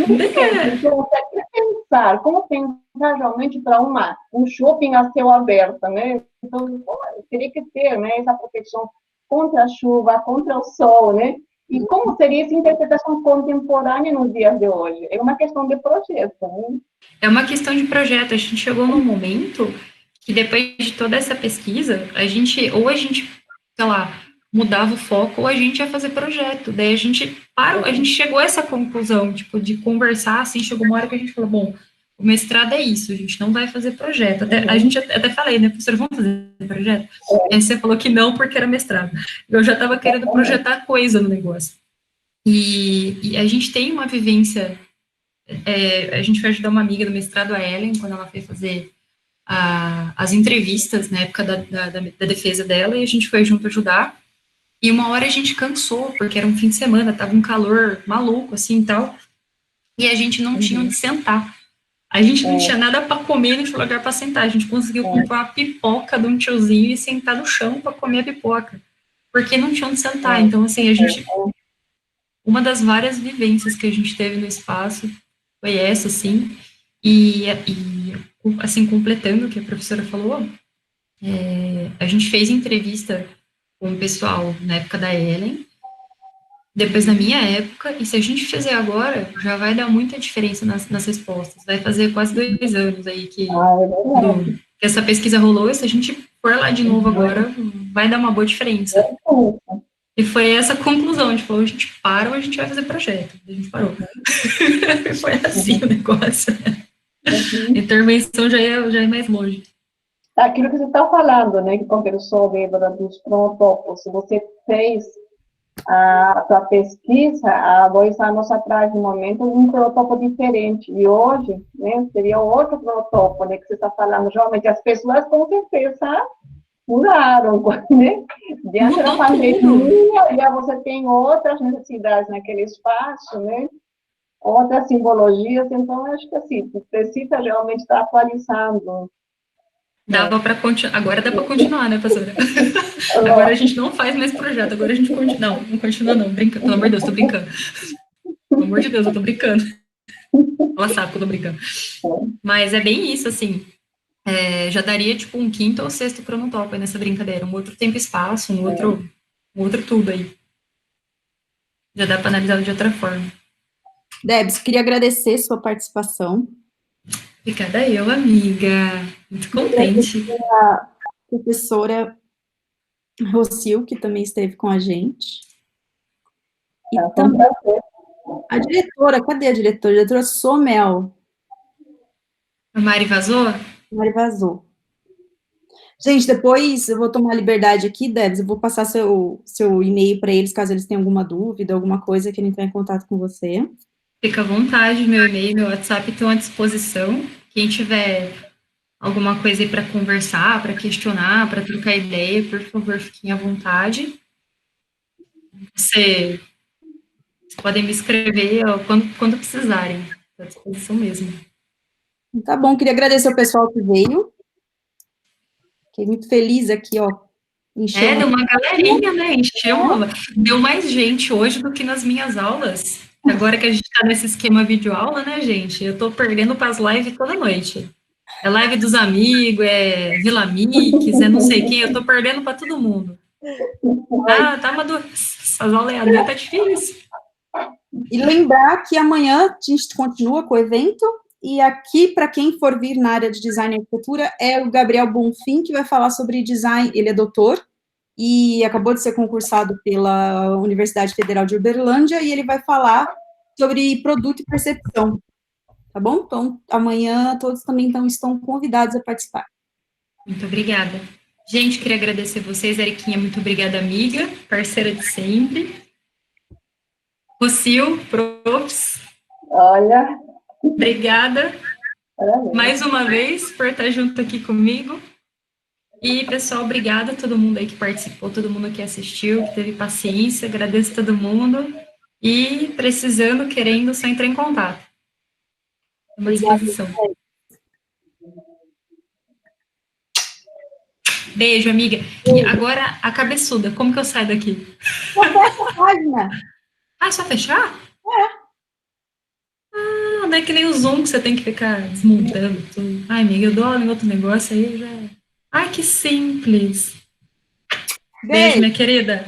Então, tem que pensar, como pensar realmente para um shopping a céu aberto, né? Então, teria que ter, né, essa proteção contra a chuva, contra o sol, né? E como seria essa interpretação contemporânea nos dias de hoje? É uma questão de projeto, né? É uma questão de projeto. A gente chegou num momento que, depois de toda essa pesquisa, a gente, sei lá, mudava o foco, ou a gente ia fazer projeto. Daí a gente chegou a essa conclusão, tipo, de conversar, assim, chegou uma hora que a gente falou, bom, o mestrado é isso, a gente não vai fazer projeto. A gente até falei, né, professora, vamos fazer projeto? Aí você falou que não, porque era mestrado. Eu já estava querendo projetar coisa no negócio. E a gente tem uma vivência, a gente foi ajudar uma amiga do mestrado, a Ellen, quando ela foi fazer as entrevistas, na época da defesa dela, e a gente foi junto ajudar. E uma hora a gente cansou, porque era um fim de semana, tava um calor maluco, assim, e tal, e a gente não tinha onde sentar. A gente não tinha nada para comer, não tinha lugar para sentar. A gente conseguiu comprar uma pipoca de um tiozinho e sentar no chão para comer a pipoca, porque não tinha onde sentar. Então, assim, uma das várias vivências que a gente teve no espaço foi essa, assim, e assim, completando o que a professora falou, a gente fez entrevista com o pessoal na época da Ellen, depois na minha época, e se a gente fizer agora, já vai dar muita diferença nas respostas. Vai fazer quase 2 anos aí que essa pesquisa rolou, e se a gente for lá de novo agora, vai dar uma boa diferença. E foi essa conclusão, a gente falou, a gente para ou a gente vai fazer projeto. A gente parou. Foi assim o negócio. A intervenção já é mais longe. Aquilo que você está falando, né, que conversou, Débora, dos cronotopos, você fez a sua pesquisa há 2 anos atrás, no momento, um cronotopo diferente, e hoje, né, seria outro cronotopo, né, que você está falando, realmente, as pessoas com certeza mudaram, né, diante da pandemia, já você tem outras necessidades naquele espaço, né, outras simbologias, então, acho que, assim, precisa realmente estar atualizando. Dava para continuar, agora dá para continuar, né, professora? Agora a gente não faz mais projeto, agora a gente continua. Não continua não, brinca, pelo amor de Deus, tô brincando. Pelo amor de Deus, eu tô brincando. Ela sabe que eu tô brincando. Mas é bem isso, assim, já daria, tipo, um 5º ou 6º cronotopo aí nessa brincadeira, um outro tempo e espaço, um outro tudo aí. Já dá para analisar de outra forma. Debs, queria agradecer sua participação. Obrigada eu, amiga. Muito contente. A professora Rocio, que também esteve com a gente. E também a diretora, cadê a diretora? A diretora Somel. A Mari vazou? Mari vazou. Gente, depois eu vou tomar liberdade aqui, Debs, eu vou passar seu e-mail para eles, caso eles tenham alguma dúvida, alguma coisa, que entrar em contato com você. Fica à vontade, meu e-mail, meu WhatsApp estão à disposição. Quem tiver alguma coisa aí para conversar, para questionar, para trocar ideia, por favor, fiquem à vontade. Vocês podem me escrever quando precisarem, à disposição mesmo. Tá bom, queria agradecer ao pessoal que veio. Fiquei muito feliz aqui, ó. Deu uma galerinha, né? Deu mais gente hoje do que nas minhas aulas. Agora que a gente tá nesse esquema videoaula, né, gente? Eu tô perdendo para as lives toda noite. É live dos amigos, é Vila Mix, é não sei quem, eu tô perdendo para todo mundo. Tá uma dor. Essas aulas EAD tá difícil. E lembrar que amanhã a gente continua com o evento, e aqui, para quem for vir na área de design e arquitetura, é o Gabriel Bonfim, que vai falar sobre design, ele é doutor, e acabou de ser concursado pela Universidade Federal de Uberlândia, e ele vai falar sobre produto e percepção, tá bom? Então, amanhã todos também estão convidados a participar. Muito obrigada. Gente, queria agradecer vocês, Eriquinha, muito obrigada, amiga, parceira de sempre. Rocio, profs. Olha. Obrigada mais uma vez por estar junto aqui comigo. E, pessoal, obrigada a todo mundo aí que participou, todo mundo que assistiu, que teve paciência, agradeço a todo mundo. E, precisando, querendo, só entrar em contato. À disposição. Beijo, amiga. E agora, a cabeçuda, como que eu saio daqui? Fecha a página. É só fechar? Não é que nem o Zoom que você tem que ficar desmontando tudo. Ai, amiga, eu dou aula em outro negócio aí já. Ai, que simples. Beijo, minha querida.